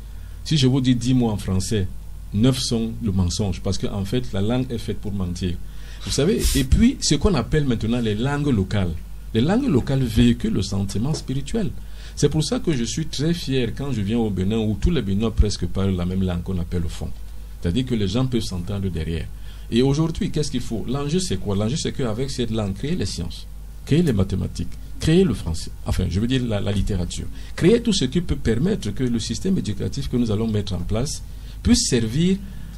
Si je vous dis 10 mots en français, 9 sont le mensonge, parce qu'en fait, la langue est faite pour mentir. Vous savez, et puis, ce qu'on appelle maintenant les langues locales. Les langues locales véhiculent le sentiment spirituel. C'est pour ça que je suis très fier quand je viens au Bénin, où tous les Béninois presque parlent la même langue qu'on appelle le fond. C'est-à-dire que les gens peuvent s'entendre derrière. Et aujourd'hui, qu'est-ce qu'il faut? L'enjeu, c'est quoi? L'enjeu, c'est qu'avec cette langue, créer les sciences, créer les mathématiques, créer le français, enfin, je veux dire la littérature, créer tout ce qui peut permettre que le système éducatif que nous allons mettre en place puisse servir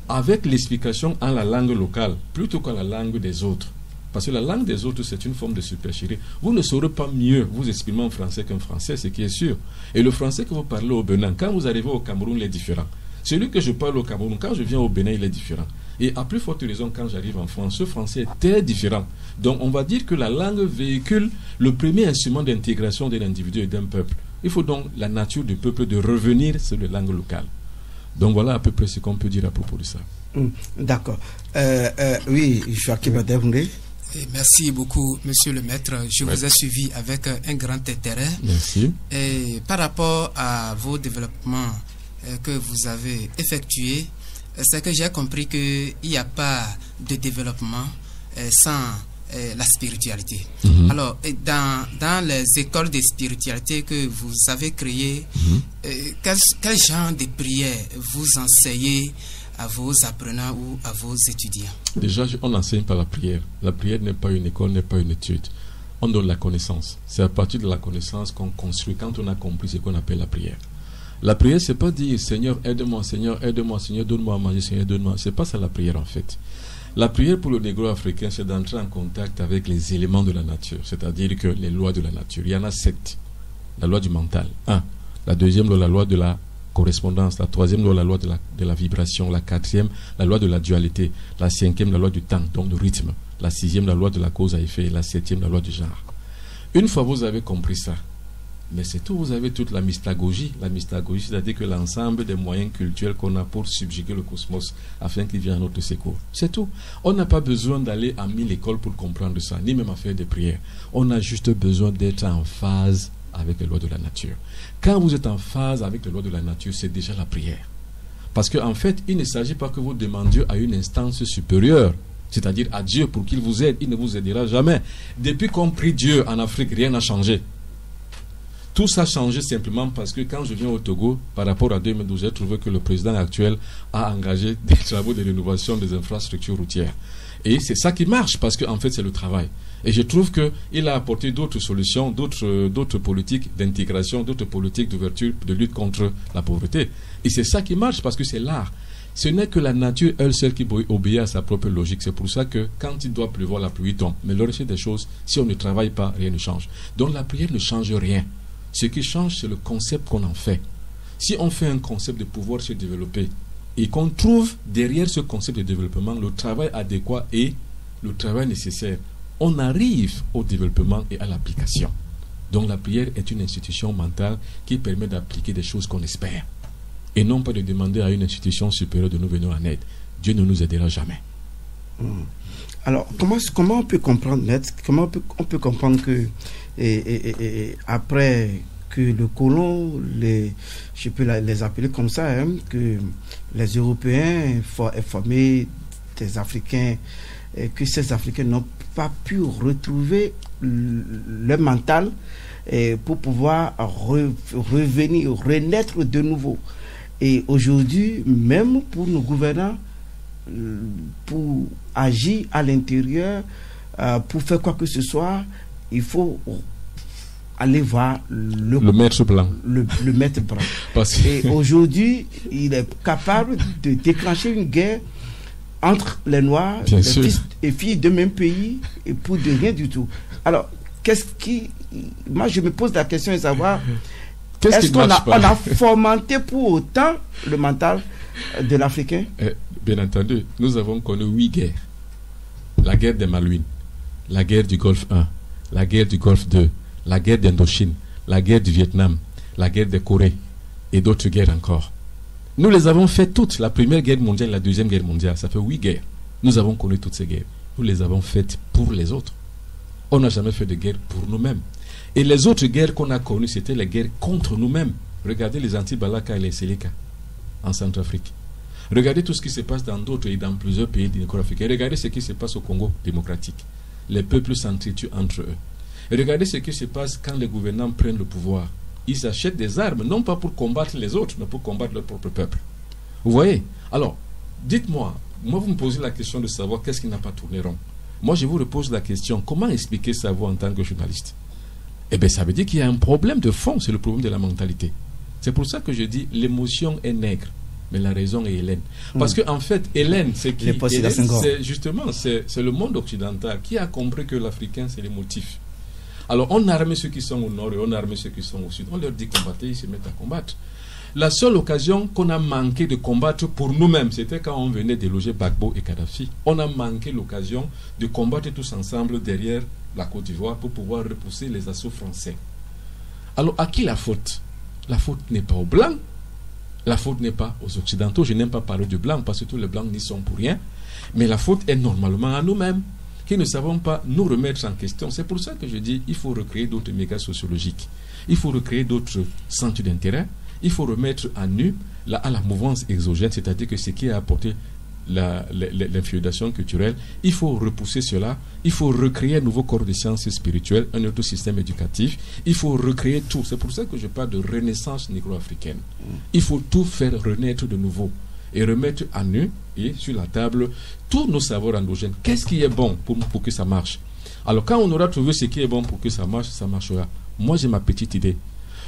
avec l'explication en la langue locale, plutôt qu'en la langue des autres. Parce que la langue des autres, c'est une forme de supercherie. Vous ne saurez pas mieux vous exprimer en français qu'un français, ce qui est sûr. Et le français que vous parlez au Bénin, quand vous arrivez au Cameroun, il est différent. Celui que je parle au Cameroun, quand je viens au Bénin, il est différent. Et à plus forte raison, quand j'arrive en France, ce français est très différent. Donc on va dire que la langue véhicule le premier instrument d'intégration d'un individu et d'un peuple. Il faut donc la nature du peuple de revenir sur les langues locales. Donc voilà à peu près ce qu'on peut dire à propos de ça. D'accord. Oui, Joachim Ademouné. Merci beaucoup, monsieur le maître. Je vous ai suivi avec un grand intérêt. Merci. Et par rapport à vos développements que vous avez effectués, c'est que j'ai compris qu'il n'y a pas de développement sans la spiritualité. Alors, dans les écoles de spiritualité que vous avez créées, quel genre de prières vous enseignez à vos apprenants ou à vos étudiants? Déjà, on n'enseigne pas la prière. La prière n'est pas une école, n'est pas une étude. On donne la connaissance. C'est à partir de la connaissance qu'on construit quand on a compris ce qu'on appelle la prière. La prière, c'est pas dire Seigneur, aide-moi, Seigneur, aide-moi, Seigneur, donne-moi à manger, Seigneur, donne-moi. C'est pas ça la prière en fait. La prière pour le négro-africain, c'est d'entrer en contact avec les éléments de la nature, c'est-à-dire que les lois de la nature. Il y en a 7. La loi du mental, 1. La deuxième loi, la loi de la correspondance. La troisième loi, la loi de la vibration. La quatrième, la loi de la dualité. La cinquième, la loi du temps, donc du rythme. La sixième, la loi de la cause à effet. Et la septième, la loi du genre. Une fois vous avez compris ça, mais c'est tout, vous avez toute la mystagogie. La mystagogie, c'est-à-dire que l'ensemble des moyens culturels qu'on a pour subjuguer le cosmos afin qu'il vienne à notre secours. C'est tout. On n'a pas besoin d'aller à 1000 écoles pour comprendre ça, ni même à faire des prières. On a juste besoin d'être en phase avec les lois de la nature. Quand vous êtes en phase avec les lois de la nature, c'est déjà la prière. Parce qu'en fait, il ne s'agit pas que vous demandiez à une instance supérieure, c'est-à-dire à Dieu pour qu'il vous aide. Il ne vous aidera jamais. Depuis qu'on prie Dieu en Afrique, rien n'a changé. Tout ça a changé simplement parce que quand je viens au Togo, par rapport à 2012, j'ai trouvé que le président actuel a engagé des travaux de rénovation des infrastructures routières. Et c'est ça qui marche parce qu'en fait, c'est le travail. Et je trouve qu'il a apporté d'autres solutions, d'autres politiques d'intégration, d'autres politiques d'ouverture, de lutte contre la pauvreté. Et c'est ça qui marche parce que c'est l'art. Ce n'est que la nature, elle seule, qui obéit à sa propre logique. C'est pour ça que quand il doit pleuvoir, la pluie tombe. Mais le reste des choses, si on ne travaille pas, rien ne change. Donc la prière ne change rien. Ce qui change, c'est le concept qu'on en fait. Si on fait un concept de pouvoir se développer et qu'on trouve derrière ce concept de développement le travail adéquat et le travail nécessaire, on arrive au développement et à l'application. Donc la prière est une institution mentale qui permet d'appliquer des choses qu'on espère. Et non pas de demander à une institution supérieure de nous venir en aide. Dieu ne nous aidera jamais. Alors, comment on peut comprendre, maître, comment on peut comprendre que après que le colon, je peux les appeler comme ça, hein, que les Européens aient formé des Africains, et que ces Africains n'ont pas pu retrouver le mental pour pouvoir revenir, renaître de nouveau. Et aujourd'hui, même pour nos gouvernants, pour agir à l'intérieur, pour faire quoi que ce soit, il faut aller voir le maître blanc. Le maître blanc. Et aujourd'hui, il est capable de déclencher une guerre entre les Noirs, les fils et filles de même pays, et pour de rien du tout. Alors, moi, je me pose la question de savoir... Est-ce qu'on a fomenté pour autant le mental de l'Africain? Bien entendu, nous avons connu 8 guerres. La guerre des Malouines, la guerre du Golfe 1, la guerre du Golfe 2, la guerre d'Indochine, la guerre du Vietnam, la guerre de Corée et d'autres guerres encore. Nous les avons fait toutes, la première guerre mondiale, la deuxième guerre mondiale, ça fait 8 guerres. Nous avons connu toutes ces guerres. Nous les avons faites pour les autres. On n'a jamais fait de guerre pour nous-mêmes. Et les autres guerres qu'on a connues, c'était les guerres contre nous-mêmes. Regardez les Anti-Balaka et les Seleka en Centrafrique. Regardez tout ce qui se passe dans d'autres et dans plusieurs pays négro-africains. Regardez ce qui se passe au Congo démocratique. Les peuples s'entretuent entre eux. Et regardez ce qui se passe quand les gouvernants prennent le pouvoir. Ils achètent des armes, non pas pour combattre les autres, mais pour combattre leur propre peuple. Vous voyez? Alors, dites-moi, vous me posez la question de savoir qu'est-ce qui n'a pas tourné rond. Moi, je vous repose la question, comment expliquer ça vous en tant que journaliste? Eh bien, ça veut dire qu'il y a un problème de fond, c'est le problème de la mentalité. C'est pour ça que je dis, l'émotion est nègre, mais la raison est Hélène. Parce qu'en fait, Hélène, c'est qui? Justement, c'est le monde occidental qui a compris que l'Africain, c'est les motifs. Alors, on arme ceux qui sont au nord et on arme ceux qui sont au sud. On leur dit combattre, ils se mettent à combattre. La seule occasion qu'on a manqué de combattre pour nous-mêmes, c'était quand on venait déloger Gbagbo et Kadhafi. On a manqué l'occasion de combattre tous ensemble derrière la Côte d'Ivoire pour pouvoir repousser les assauts français. Alors, à qui la faute? La faute n'est pas aux Blancs, la faute n'est pas aux Occidentaux. Je n'aime pas parler de Blancs parce que tous les Blancs n'y sont pour rien. Mais la faute est normalement à nous-mêmes, qui ne savons pas nous remettre en question. C'est pour ça que je dis il faut recréer d'autres mégas sociologiques. Il faut recréer d'autres centres d'intérêt. Il faut remettre à nu à la mouvance exogène, c'est-à-dire que ce qui a apporté l'inféodation culturelle. Il faut repousser cela. Il faut recréer un nouveau corps de sciences spirituelles, un autre système éducatif. Il faut recréer tout. C'est pour ça que je parle de renaissance négro-africaine. Il faut tout faire renaître de nouveau et remettre à nu et sur la table tous nos savoirs endogènes. Qu'est-ce qui est bon pour que ça marche? Alors quand on aura trouvé ce qui est bon pour que ça marche, ça marchera. Moi j'ai ma petite idée.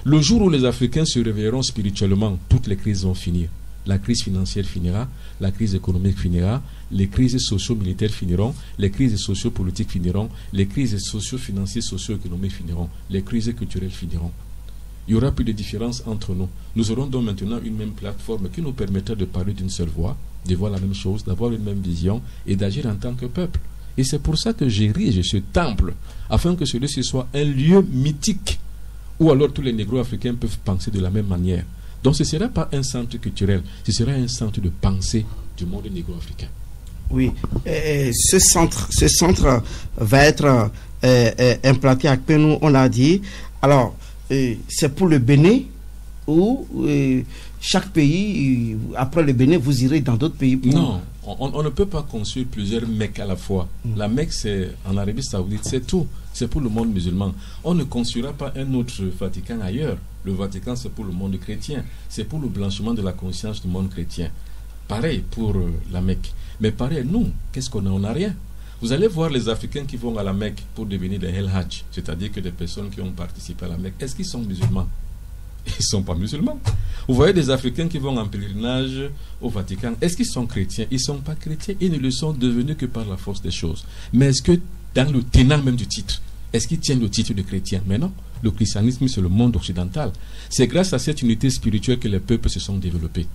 Le jour où les Africains se réveilleront spirituellement, toutes les crises vont finir. La crise financière finira, la crise économique finira, les crises socio-militaires finiront, les crises socio-politiques finiront, les crises socio-financières, socio-économiques finiront, les crises culturelles finiront. Il n'y aura plus de différence entre nous. Nous aurons donc maintenant une même plateforme qui nous permettra de parler d'une seule voix, de voir la même chose, d'avoir une même vision et d'agir en tant que peuple. Et c'est pour ça que j'érige ce temple, afin que celui-ci soit un lieu mythique, où alors tous les négro-africains peuvent penser de la même manière. Donc ce ne sera pas un centre culturel, ce sera un centre de pensée du monde négro-africain. Oui, ce centre va être implanté à Kpenou, on l'a dit. Alors, c'est pour le Bénin ou chaque pays, après le Bénin, vous irez dans d'autres pays pour... Non, on ne peut pas construire plusieurs Mecques à la fois. La Mecque, c'est en Arabie Saoudite, c'est tout. C'est pour le monde musulman. On ne construira pas un autre Vatican ailleurs. Le Vatican, c'est pour le monde chrétien. C'est pour le blanchiment de la conscience du monde chrétien. Pareil pour la Mecque. Mais pareil, nous, qu'est-ce qu'on a? On n'a rien. Vous allez voir les Africains qui vont à la Mecque pour devenir des El Hajj, c'est-à-dire que des personnes qui ont participé à la Mecque. Est-ce qu'ils sont musulmans? Ils ne sont pas musulmans. Vous voyez des Africains qui vont en pèlerinage au Vatican. Est-ce qu'ils sont chrétiens? Ils ne sont pas chrétiens. Ils ne le sont devenus que par la force des choses. Mais est-ce que dans le tenant même du titre, est-ce qu'ils tiennent le titre de chrétien? Mais non. Le christianisme, c'est le monde occidental. C'est grâce à cette unité spirituelle que les peuples se sont développés.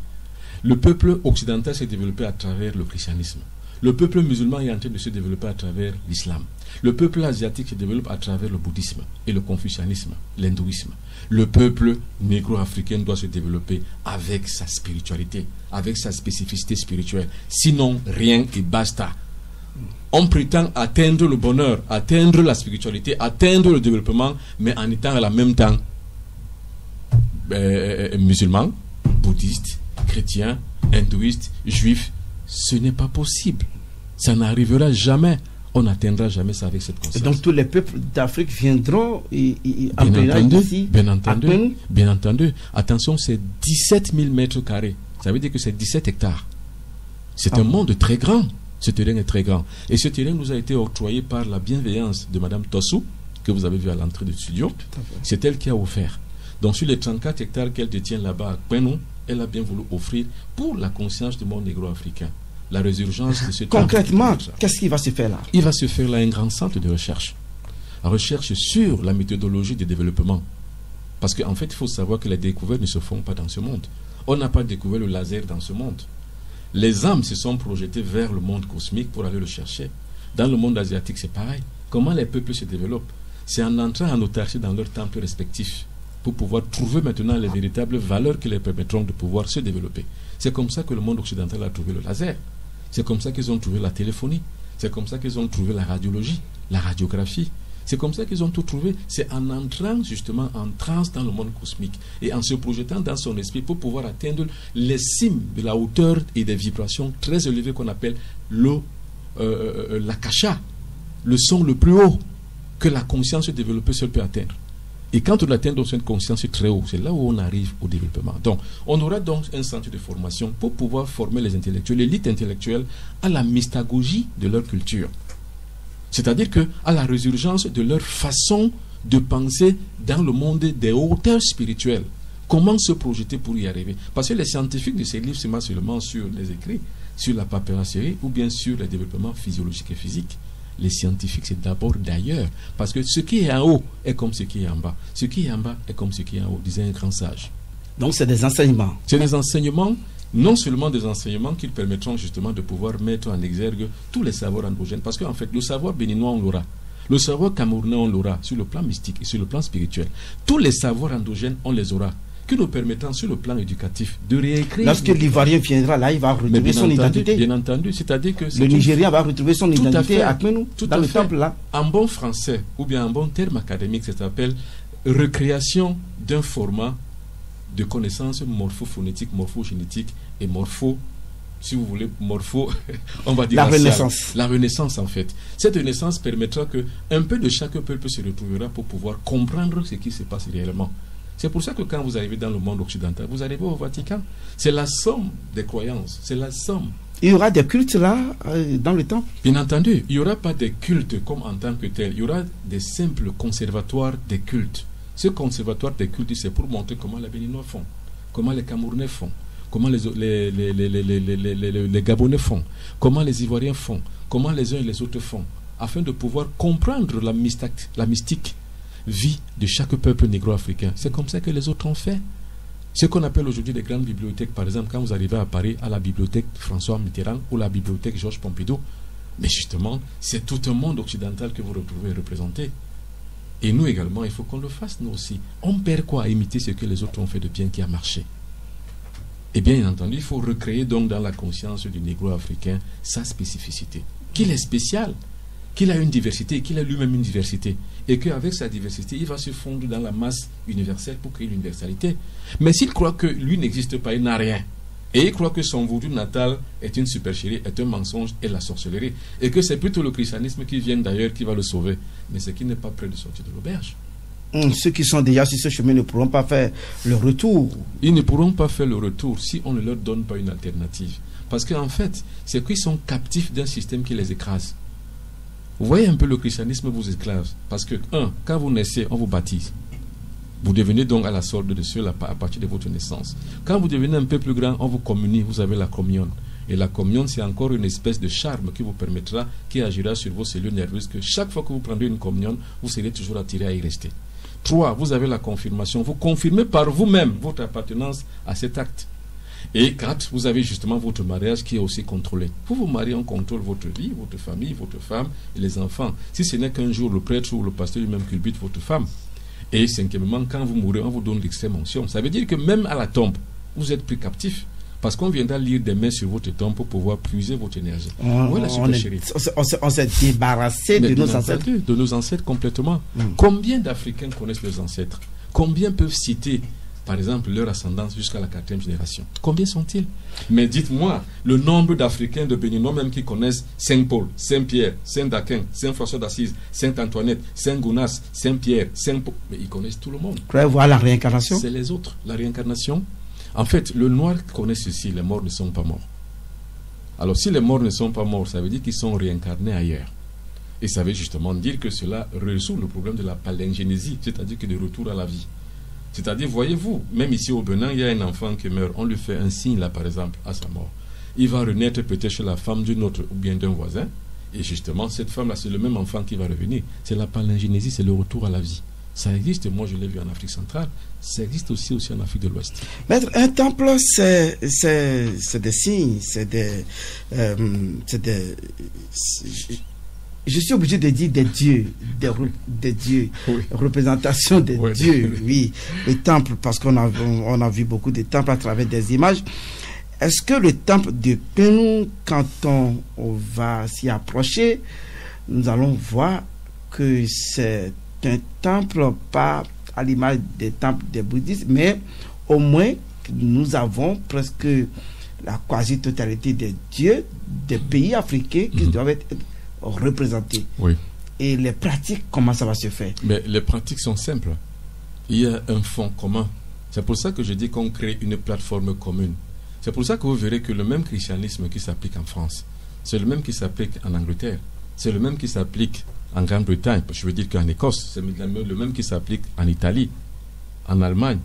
Le peuple occidental s'est développé à travers le christianisme. Le peuple musulman est en train de se développer à travers l'islam. Le peuple asiatique se développe à travers le bouddhisme et le confucianisme, l'hindouisme. Le peuple négro-africain doit se développer avec sa spiritualité, avec sa spécificité spirituelle. Sinon, rien et basta. On prétend atteindre le bonheur, atteindre la spiritualité, atteindre le développement, mais en étant en même temps musulman, bouddhiste, chrétien, hindouiste, juif. Ce n'est pas possible. Ça n'arrivera jamais. On n'atteindra jamais ça avec cette conscience. Et donc tous les peuples d'Afrique viendront en pèlerinage ici. Bien entendu. Attention, c'est 17 000 mètres carrés. Ça veut dire que c'est 17 hectares. C'est un monde très grand. Ce terrain est très grand. Et ce terrain nous a été octroyé par la bienveillance de Mme Tossou, que vous avez vu à l'entrée du studio. C'est elle qui a offert. Donc sur les 34 hectares qu'elle détient là-bas à Kpenou, elle a bien voulu offrir pour la conscience du monde négro-africain. La résurgence de ce concrètement, qu'est-ce qui va se faire là? Il va se faire là un grand centre de recherche. La recherche sur la méthodologie de développement. Parce qu'en fait, il faut savoir que les découvertes ne se font pas dans ce monde. On n'a pas découvert le laser dans ce monde. Les âmes se sont projetées vers le monde cosmique pour aller le chercher. Dans le monde asiatique, c'est pareil. Comment les peuples se développent? C'est en entrant en autarcie dans leurs temples respectifs pour pouvoir trouver maintenant les véritables valeurs qui les permettront de pouvoir se développer. C'est comme ça que le monde occidental a trouvé le laser. C'est comme ça qu'ils ont trouvé la téléphonie. C'est comme ça qu'ils ont trouvé la radiologie, la radiographie. C'est comme ça qu'ils ont tout trouvé. C'est en entrant justement en transe dans le monde cosmique et en se projetant dans son esprit pour pouvoir atteindre les cimes de la hauteur et des vibrations très élevées qu'on appelle l'akasha, le son le plus haut que la conscience développée seule peut atteindre. Et quand on atteint dans une conscience très haut, c'est là où on arrive au développement. Donc, on aura donc un centre de formation pour pouvoir former les intellectuels, l'élite intellectuelle, à la mystagogie de leur culture. C'est-à-dire à la résurgence de leur façon de penser dans le monde des hauteurs spirituelles. Comment se projeter pour y arriver? Parce que les scientifiques de ces livres se mettent seulement sur les écrits, sur la papyrusserie ou bien sur le développement physiologique et physique. Les scientifiques, c'est d'abord d'ailleurs. Parce que ce qui est en haut est comme ce qui est en bas. Ce qui est en bas est comme ce qui est en haut, disait un grand sage. Donc c'est des enseignements. C'est des enseignements, non seulement des enseignements qui permettront justement de pouvoir mettre en exergue tous les savoirs endogènes. Parce qu'en fait, le savoir béninois, on l'aura. Le savoir camerounais, on l'aura sur le plan mystique et sur le plan spirituel. Tous les savoirs endogènes, on les aura, qui nous permettant sur le plan éducatif de réécrire. Lorsque l'Ivoirien viendra là, il va retrouver son identité. Bien entendu, c'est-à-dire que le Nigérien va retrouver son identité à Kpenou, dans le temple là. En bon français, ou bien en bon terme académique, ça s'appelle recréation d'un format de connaissances morphophonétiques, morphogénétiques et si vous voulez, morpho, on va dire la raciale. renaissance. La renaissance, en fait. Cette renaissance permettra que un peu de chaque peuple se retrouvera pour pouvoir comprendre ce qui se passe réellement. C'est pour ça que quand vous arrivez dans le monde occidental, vous arrivez au Vatican. C'est la somme des croyances, c'est la somme. Il y aura des cultes là, dans le temps? Bien entendu, il n'y aura pas des cultes comme en tant que tel. Il y aura des simples conservatoires des cultes. Ce conservatoire des cultes, c'est pour montrer comment les Béninois font, comment les Camerounais font, comment les Gabonais font, comment les Ivoiriens font, comment les uns et les autres font, afin de pouvoir comprendre la mystique vie de chaque peuple négro-africain. C'est comme ça que les autres ont fait. Ce qu'on appelle aujourd'hui des grandes bibliothèques, par exemple, quand vous arrivez à Paris, à la bibliothèque François Mitterrand ou la bibliothèque Georges Pompidou, mais justement, c'est tout un monde occidental que vous retrouvez représenté. Et nous également, il faut qu'on le fasse, nous aussi. On perd quoi à imiter ce que les autres ont fait de bien qui a marché? Et bien entendu, il faut recréer donc dans la conscience du négro-africain sa spécificité. Qu'il est spécial, qu'il a une diversité, qu'il a lui-même une diversité. Et qu'avec sa diversité, il va se fondre dans la masse universelle pour créer l'universalité. Mais s'il croit que lui n'existe pas, il n'a rien. Et il croit que son vaudou natal est une supercherie, est un mensonge et la sorcellerie. Et que c'est plutôt le christianisme qui vient d'ailleurs qui va le sauver. Mais c'est qu'il n'est pas prêt de sortir de l'auberge. Ceux qui sont déjà sur ce chemin ne pourront pas faire le retour. Ils ne pourront pas faire le retour si on ne leur donne pas une alternative. Parce qu'en fait, c'est qu'ils sont captifs d'un système qui les écrase. Vous voyez un peu le christianisme vous écrase. Parce que, quand vous naissez, on vous baptise. Vous devenez donc à la sorte de cela à partir de votre naissance. Quand vous devenez un peu plus grand, on vous communie, vous avez la communion. Et la communion, c'est encore une espèce de charme qui vous permettra, qui agira sur vos cellules nerveuses, que chaque fois que vous prendrez une communion, vous serez toujours attiré à y rester. 3, vous avez la confirmation. Vous confirmez par vous-même votre appartenance à cet acte. Et 4, vous avez justement votre mariage qui est aussi contrôlé. Vous vous mariez, on contrôle votre vie, votre famille, votre femme et les enfants. Si ce n'est qu'un jour le prêtre ou le pasteur lui-même culbute votre femme. Et 5e, quand vous mourrez, on vous donne l'extrême onction. Ça veut dire que même à la tombe, vous êtes plus captif. Parce qu'on viendra lire des mains sur votre tombe pour pouvoir puiser votre énergie. On s'est débarrassé de nos ancêtres. De nos ancêtres complètement. Combien d'Africains connaissent leurs ancêtres? Combien peuvent citer, par exemple, leur ascendance jusqu'à la 4e génération? Combien sont-ils? Mais dites-moi, le nombre d'Africains de Béninois même qui connaissent Saint-Paul, Saint-Pierre, Saint-Daquin, Saint-François d'Assise, Sainte-Antoinette, Saint-Gounas, Saint-Pierre, Saint-Paul. Mais ils connaissent tout le monde. Vous croyez voir la réincarnation? C'est les autres. La réincarnation. En fait, le noir connaît ceci, les morts ne sont pas morts. Alors, si les morts ne sont pas morts, ça veut dire qu'ils sont réincarnés ailleurs. Et ça veut justement dire que cela résout le problème de la palingénésie, c'est-à-dire que de retour à la vie. C'est-à-dire, voyez-vous, même ici au Bénin, il y a un enfant qui meurt, on lui fait un signe là, par exemple, à sa mort. Il va renaître peut-être chez la femme d'une autre ou bien d'un voisin. Et justement, cette femme-là, c'est le même enfant qui va revenir. C'est la palingénésie, c'est le retour à la vie. Ça existe, moi je l'ai vu en Afrique centrale, ça existe aussi en Afrique de l'Ouest. Maître, un temple, c'est des signes, c'est des je suis obligé de dire des dieux, des dieux, oui. Représentation des dieux, oui. Les temples, parce qu'on a vu beaucoup de temples à travers des images. Est-ce que le temple de Pénou, quand on va s'y approcher, nous allons voir que c'est un temple, pas à l'image des temples des bouddhistes, mais au moins nous avons presque la quasi-totalité des dieux des pays africains qui doivent être représentés. Oui. Et les pratiques, comment ça va se faire? Mais les pratiques sont simples. Il y a un fond commun. C'est pour ça que je dis qu'on crée une plateforme commune. C'est pour ça que vous verrez que le même christianisme qui s'applique en France, c'est le même qui s'applique en Angleterre, c'est le même qui s'applique en Grande-Bretagne, je veux dire qu'en Écosse, c'est le même qui s'applique en Italie, en Allemagne,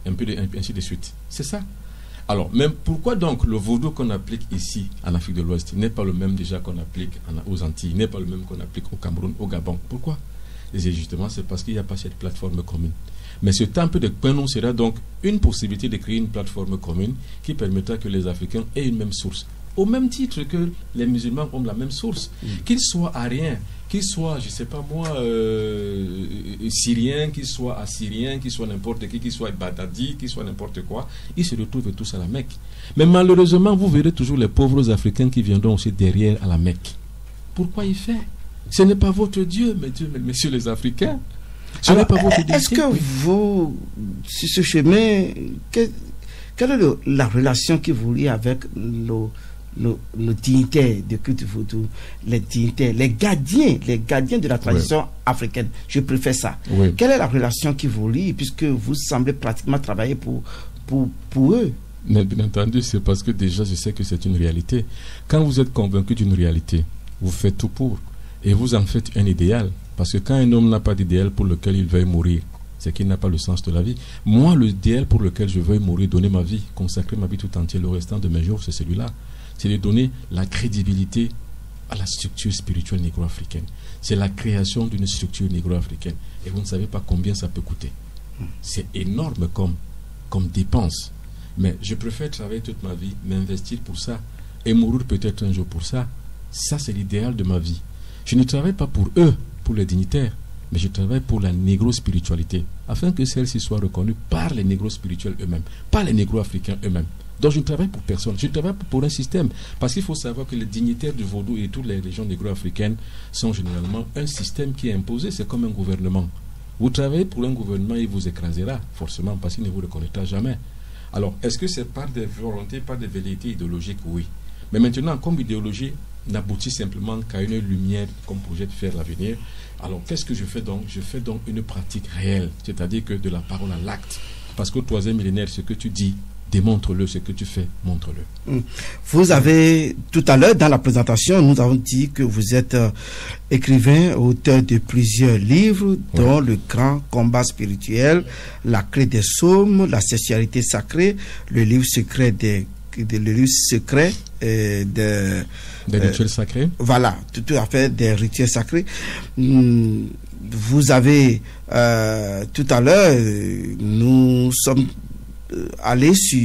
ainsi de suite. C'est ça. Alors, même pourquoi donc le vaudou qu'on applique ici, en Afrique de l'Ouest, n'est pas le même déjà qu'on applique aux Antilles, n'est pas le même qu'on applique au Cameroun, au Gabon? Pourquoi? Et justement, c'est parce qu'il n'y a pas cette plateforme commune. Mais ce temple de Pénou sera donc une possibilité de créer une plateforme commune qui permettra que les Africains aient une même source. Au même titre que les musulmans ont la même source. Qu'ils soient ariens, qu'ils soient, je ne sais pas moi, syriens, qu'ils soient assyriens, qu'ils soient n'importe qui, qu'ils soient badadi, qu'ils soient n'importe quoi, ils se retrouvent tous à la Mecque. Mais malheureusement, vous verrez toujours les pauvres Africains qui viendront aussi derrière à la Mecque. Pourquoi il fait? Ce n'est pas votre Dieu, messieurs les Africains. Ce n'est pas votre Dieu. Est-ce que vous, sur ce chemin, quelle est la relation qui vous lie avec nos dignitaires de culte vaudou, les dignitaires, les gardiens de la tradition africaine. Je préfère ça. Quelle est la relation qui vous lie, puisque vous semblez pratiquement travailler pour eux? Mais bien entendu, c'est parce que déjà je sais que c'est une réalité. Quand vous êtes convaincu d'une réalité, vous faites tout pour, et vous en faites un idéal. Parce que quand un homme n'a pas d'idéal pour lequel il veuille mourir, c'est qu'il n'a pas le sens de la vie. Moi, l'idéal pour lequel je veuille mourir, donner ma vie, consacrer ma vie tout entière, le restant de mes jours, c'est celui-là. C'est de donner la crédibilité à la structure spirituelle négro-africaine. C'est la création d'une structure négro-africaine. Et vous ne savez pas combien ça peut coûter. C'est énorme comme dépense. Mais je préfère travailler toute ma vie, m'investir pour ça, et mourir peut-être un jour pour ça. Ça, c'est l'idéal de ma vie. Je ne travaille pas pour eux, pour les dignitaires, mais je travaille pour la négro-spiritualité, afin que celle-ci soit reconnue par les négro-spirituels eux-mêmes, par les négro-africains eux-mêmes. Donc je ne travaille pour personne, je travaille pour un système. Parce qu'il faut savoir que les dignitaires du vaudou et toutes les régions négro-africaines sont généralement un système qui est imposé, c'est comme un gouvernement. Vous travaillez pour un gouvernement, il vous écrasera, forcément, parce qu'il ne vous reconnaîtra jamais. Alors, est-ce que c'est par des volontés, par des velléités idéologiques? Oui. Mais maintenant, comme idéologie n'aboutit simplement qu'à une lumière qu'on projette faire l'avenir, alors qu'est-ce que je fais donc? Je fais donc une pratique réelle, c'est-à-dire que de la parole à l'acte. Parce qu'au 3e millénaire, ce que tu dis, démontre-le, ce que tu fais, montre-le. Vous avez, tout à l'heure, dans la présentation, nous avons dit que vous êtes écrivain, auteur de plusieurs livres, dont Le Grand Combat Spirituel, La Clé des Psaumes, La Sexualité Sacrée, le livre secret des rituels sacrés. Voilà, tout à fait, des rituels sacrés. Vous avez, tout à l'heure, nous sommes allés sur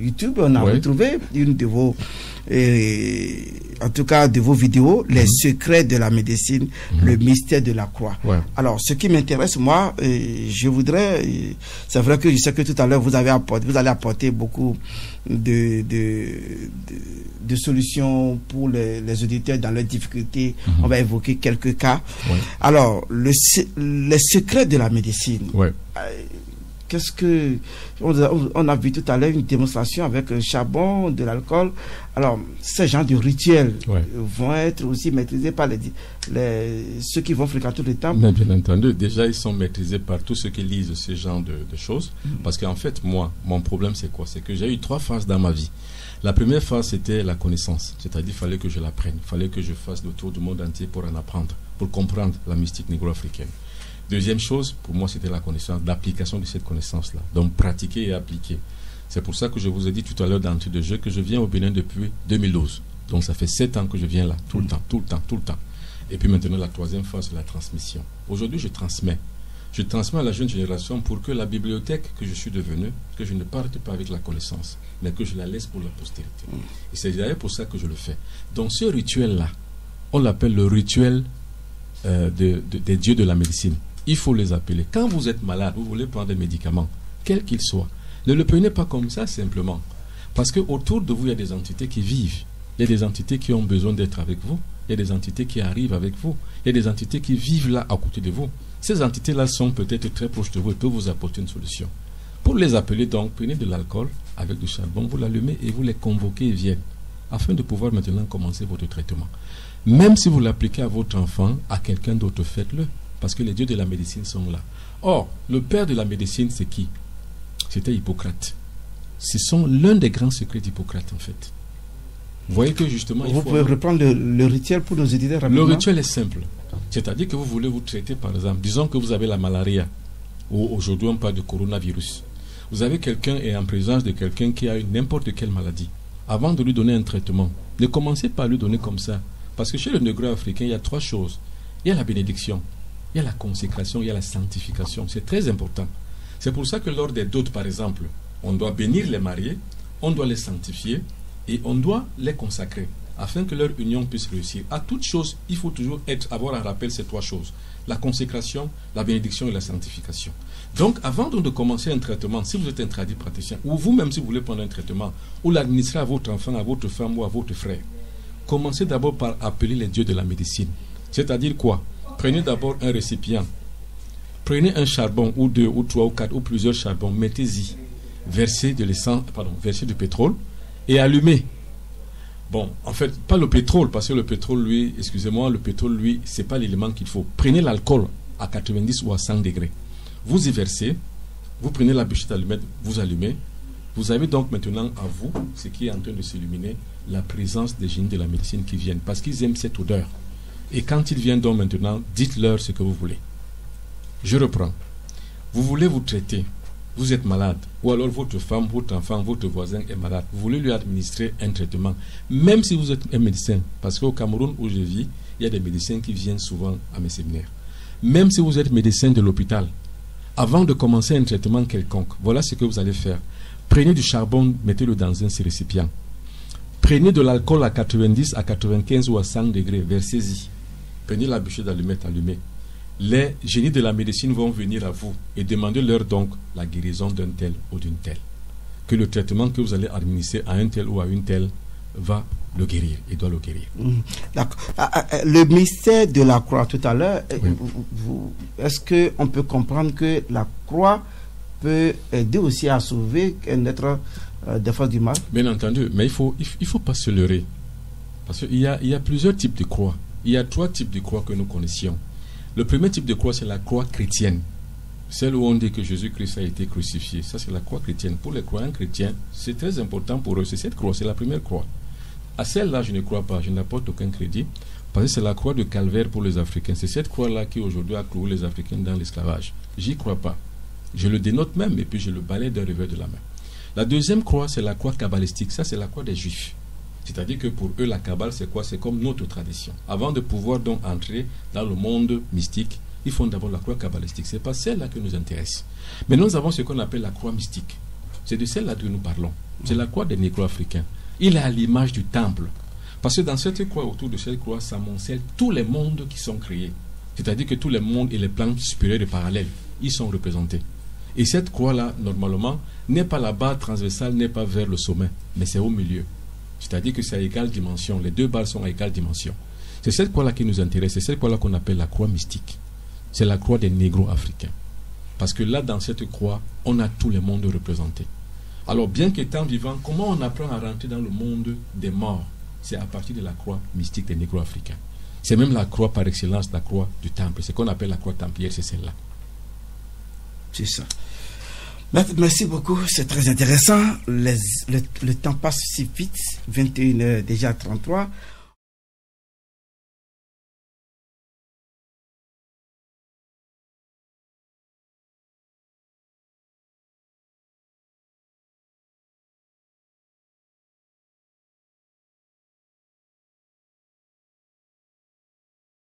YouTube, on a retrouvé une de vos, en tout cas de vos vidéos, Les secrets de la médecine, le mystère de la croix. Alors, ce qui m'intéresse, moi, je voudrais, c'est vrai que je sais que tout à l'heure vous allez apporter beaucoup de solutions pour les auditeurs dans leurs difficultés. On va évoquer quelques cas. Alors, les secrets de la médecine. Qu'est-ce que... On a vu tout à l'heure une démonstration avec un charbon, de l'alcool. Alors, ces genres de rituels vont être aussi maîtrisés par ceux qui vont fréquenter le temple. Mais bien entendu, déjà ils sont maîtrisés par tous ceux qui lisent ce genre de choses. Parce qu'en fait, moi, mon problème c'est quoi? C'est que j'ai eu 3 phases dans ma vie. La première phase, c'était la connaissance. C'est-à-dire qu'il fallait que je l'apprenne. Il fallait que je fasse le tour du monde entier pour en apprendre, pour comprendre la mystique négro-africaine. Deuxième chose, pour moi, c'était la connaissance, l'application de cette connaissance-là. Donc, pratiquer et appliquer. C'est pour ça que je vous ai dit tout à l'heure dans le jeu que je viens au Bénin depuis 2012. Donc, ça fait 7 ans que je viens là, tout le temps. Et puis maintenant, la troisième phase, c'est la transmission. Aujourd'hui, je transmets. Je transmets à la jeune génération pour que la bibliothèque que je suis devenu, que je ne parte pas avec la connaissance, mais que je la laisse pour la postérité. Et c'est d'ailleurs pour ça que je le fais. Donc, ce rituel-là, on l'appelle le rituel des dieux de la médecine. Il faut les appeler. Quand vous êtes malade, vous voulez prendre des médicaments, quels qu'ils soient, ne le prenez pas comme ça simplement. Parce qu'autour de vous, il y a des entités qui vivent. Il y a des entités qui ont besoin d'être avec vous. Il y a des entités qui arrivent avec vous. Il y a des entités qui vivent là, à côté de vous. Ces entités-là sont peut-être très proches de vous et peuvent vous apporter une solution. Pour les appeler, donc, prenez de l'alcool avec du charbon, vous l'allumez et vous les convoquez et viennent, afin de pouvoir maintenant commencer votre traitement. Même si vous l'appliquez à votre enfant, à quelqu'un d'autre, faites-le. Parce que les dieux de la médecine sont là. Or, le père de la médecine, c'est qui? C'était Hippocrate. Ce sont l'un des grands secrets d'Hippocrate, en fait. Vous voyez que justement... Vous pouvez reprendre le rituel pour nos éditeurs rapidement? Le rituel est simple. C'est-à-dire que vous voulez vous traiter, par exemple, disons que vous avez la malaria, ou aujourd'hui on parle de coronavirus. Vous avez quelqu'un et en présence de quelqu'un qui a n'importe quelle maladie. Avant de lui donner un traitement, ne commencez pas à lui donner comme ça. Parce que chez le négro africain, il y a 3 choses. Il y a la bénédiction. Il y a la consécration, il y a la sanctification. C'est très important. C'est pour ça que lors des dot, par exemple, on doit bénir les mariés, on doit les sanctifier et on doit les consacrer afin que leur union puisse réussir. À toute chose, il faut toujours avoir en rappel ces 3 choses. La consécration, la bénédiction et la sanctification. Donc, avant de commencer un traitement, si vous êtes un tradit praticien, ou vous-même si vous voulez prendre un traitement, ou l'administrer à votre enfant, à votre femme ou à votre frère, commencez d'abord par appeler les dieux de la médecine. C'est-à-dire quoi? Prenez d'abord un récipient. Prenez un charbon, ou 2, ou 3, ou 4, ou plusieurs charbons. Mettez-y. Versez de l'essence, versez du pétrole et allumez. Bon, en fait, pas le pétrole, parce que le pétrole, lui, excusez-moi, le pétrole, lui, c'est pas l'élément qu'il faut. Prenez l'alcool à 90 ou à 100 degrés. Vous y versez, vous prenez la bûchette allumette, vous allumez. Vous avez donc maintenant à vous, ce qui est en train de s'illuminer, la présence des génies de la médecine qui viennent, parce qu'ils aiment cette odeur. Et quand ils viennent donc maintenant, dites-leur ce que vous voulez. Je reprends. Vous voulez vous traiter, vous êtes malade, ou alors votre femme, votre enfant, votre voisin est malade. Vous voulez lui administrer un traitement, même si vous êtes un médecin, parce qu'au Cameroun où je vis, il y a des médecins qui viennent souvent à mes séminaires. Même si vous êtes médecin de l'hôpital, avant de commencer un traitement quelconque, voilà ce que vous allez faire. Prenez du charbon, mettez-le dans un récipient. Prenez de l'alcool à 90, à 95 ou à 100 degrés, versez-y. Prenez la bûchette d'allumette, allumez. Les génies de la médecine vont venir à vous et demandez-leur donc la guérison d'un tel ou d'une telle. Que le traitement que vous allez administrer à un tel ou à une telle va le guérir et doit le guérir. D'accord. Le mystère de la croix tout à l'heure, Oui. est-ce qu'on peut comprendre que la croix peut aider aussi à sauver un être des forces du mal? Bien entendu, mais il faut pas se leurrer. Parce qu'il y a plusieurs types de croix. Il y a 3 types de croix que nous connaissions. Le premier type de croix, c'est la croix chrétienne. Celle où on dit que Jésus-Christ a été crucifié. Ça, c'est la croix chrétienne. Pour les croyants chrétiens, c'est très important pour eux. C'est cette croix, c'est la première croix. À celle-là, je ne crois pas, je n'apporte aucun crédit, parce que c'est la croix de calvaire pour les Africains. C'est cette croix-là qui aujourd'hui a cloué les Africains dans l'esclavage. J'y crois pas. Je le dénote même et puis je le balaye d'un revers de la main. La deuxième croix, c'est la croix kabbalistique. Ça, c'est la croix des Juifs. C'est-à-dire que pour eux, la Kabbale, c'est quoi? C'est comme notre tradition. Avant de pouvoir donc entrer dans le monde mystique, ils font d'abord la croix kabbalistique. Ce n'est pas celle-là qui nous intéresse. Mais nous avons ce qu'on appelle la croix mystique. C'est de celle-là que nous parlons. C'est la croix des négro-africains. Il est à l'image du temple. Parce que dans cette croix, autour de cette croix, s'amoncellent tous les mondes qui sont créés. C'est-à-dire que tous les mondes et les plans supérieurs et parallèles, ils sont représentés. Et cette croix-là, normalement, n'est pas là-bas transversale, n'est pas vers le sommet, mais c'est au milieu. C'est-à-dire que c'est à égale dimension. Les 2 barres sont à égale dimension. C'est cette croix-là qui nous intéresse. C'est cette croix-là qu'on appelle la croix mystique. C'est la croix des négro-africains. Parce que là, dans cette croix, on a tous les mondes représentés. Alors, bien qu'étant vivant, comment on apprend à rentrer dans le monde des morts? C'est à partir de la croix mystique des négro-africains. C'est même la croix par excellence, la croix du temple. C'est ce qu'on appelle la croix templière, c'est celle-là. C'est ça. Merci beaucoup, c'est très intéressant. Le temps passe si vite, 21h déjà 33.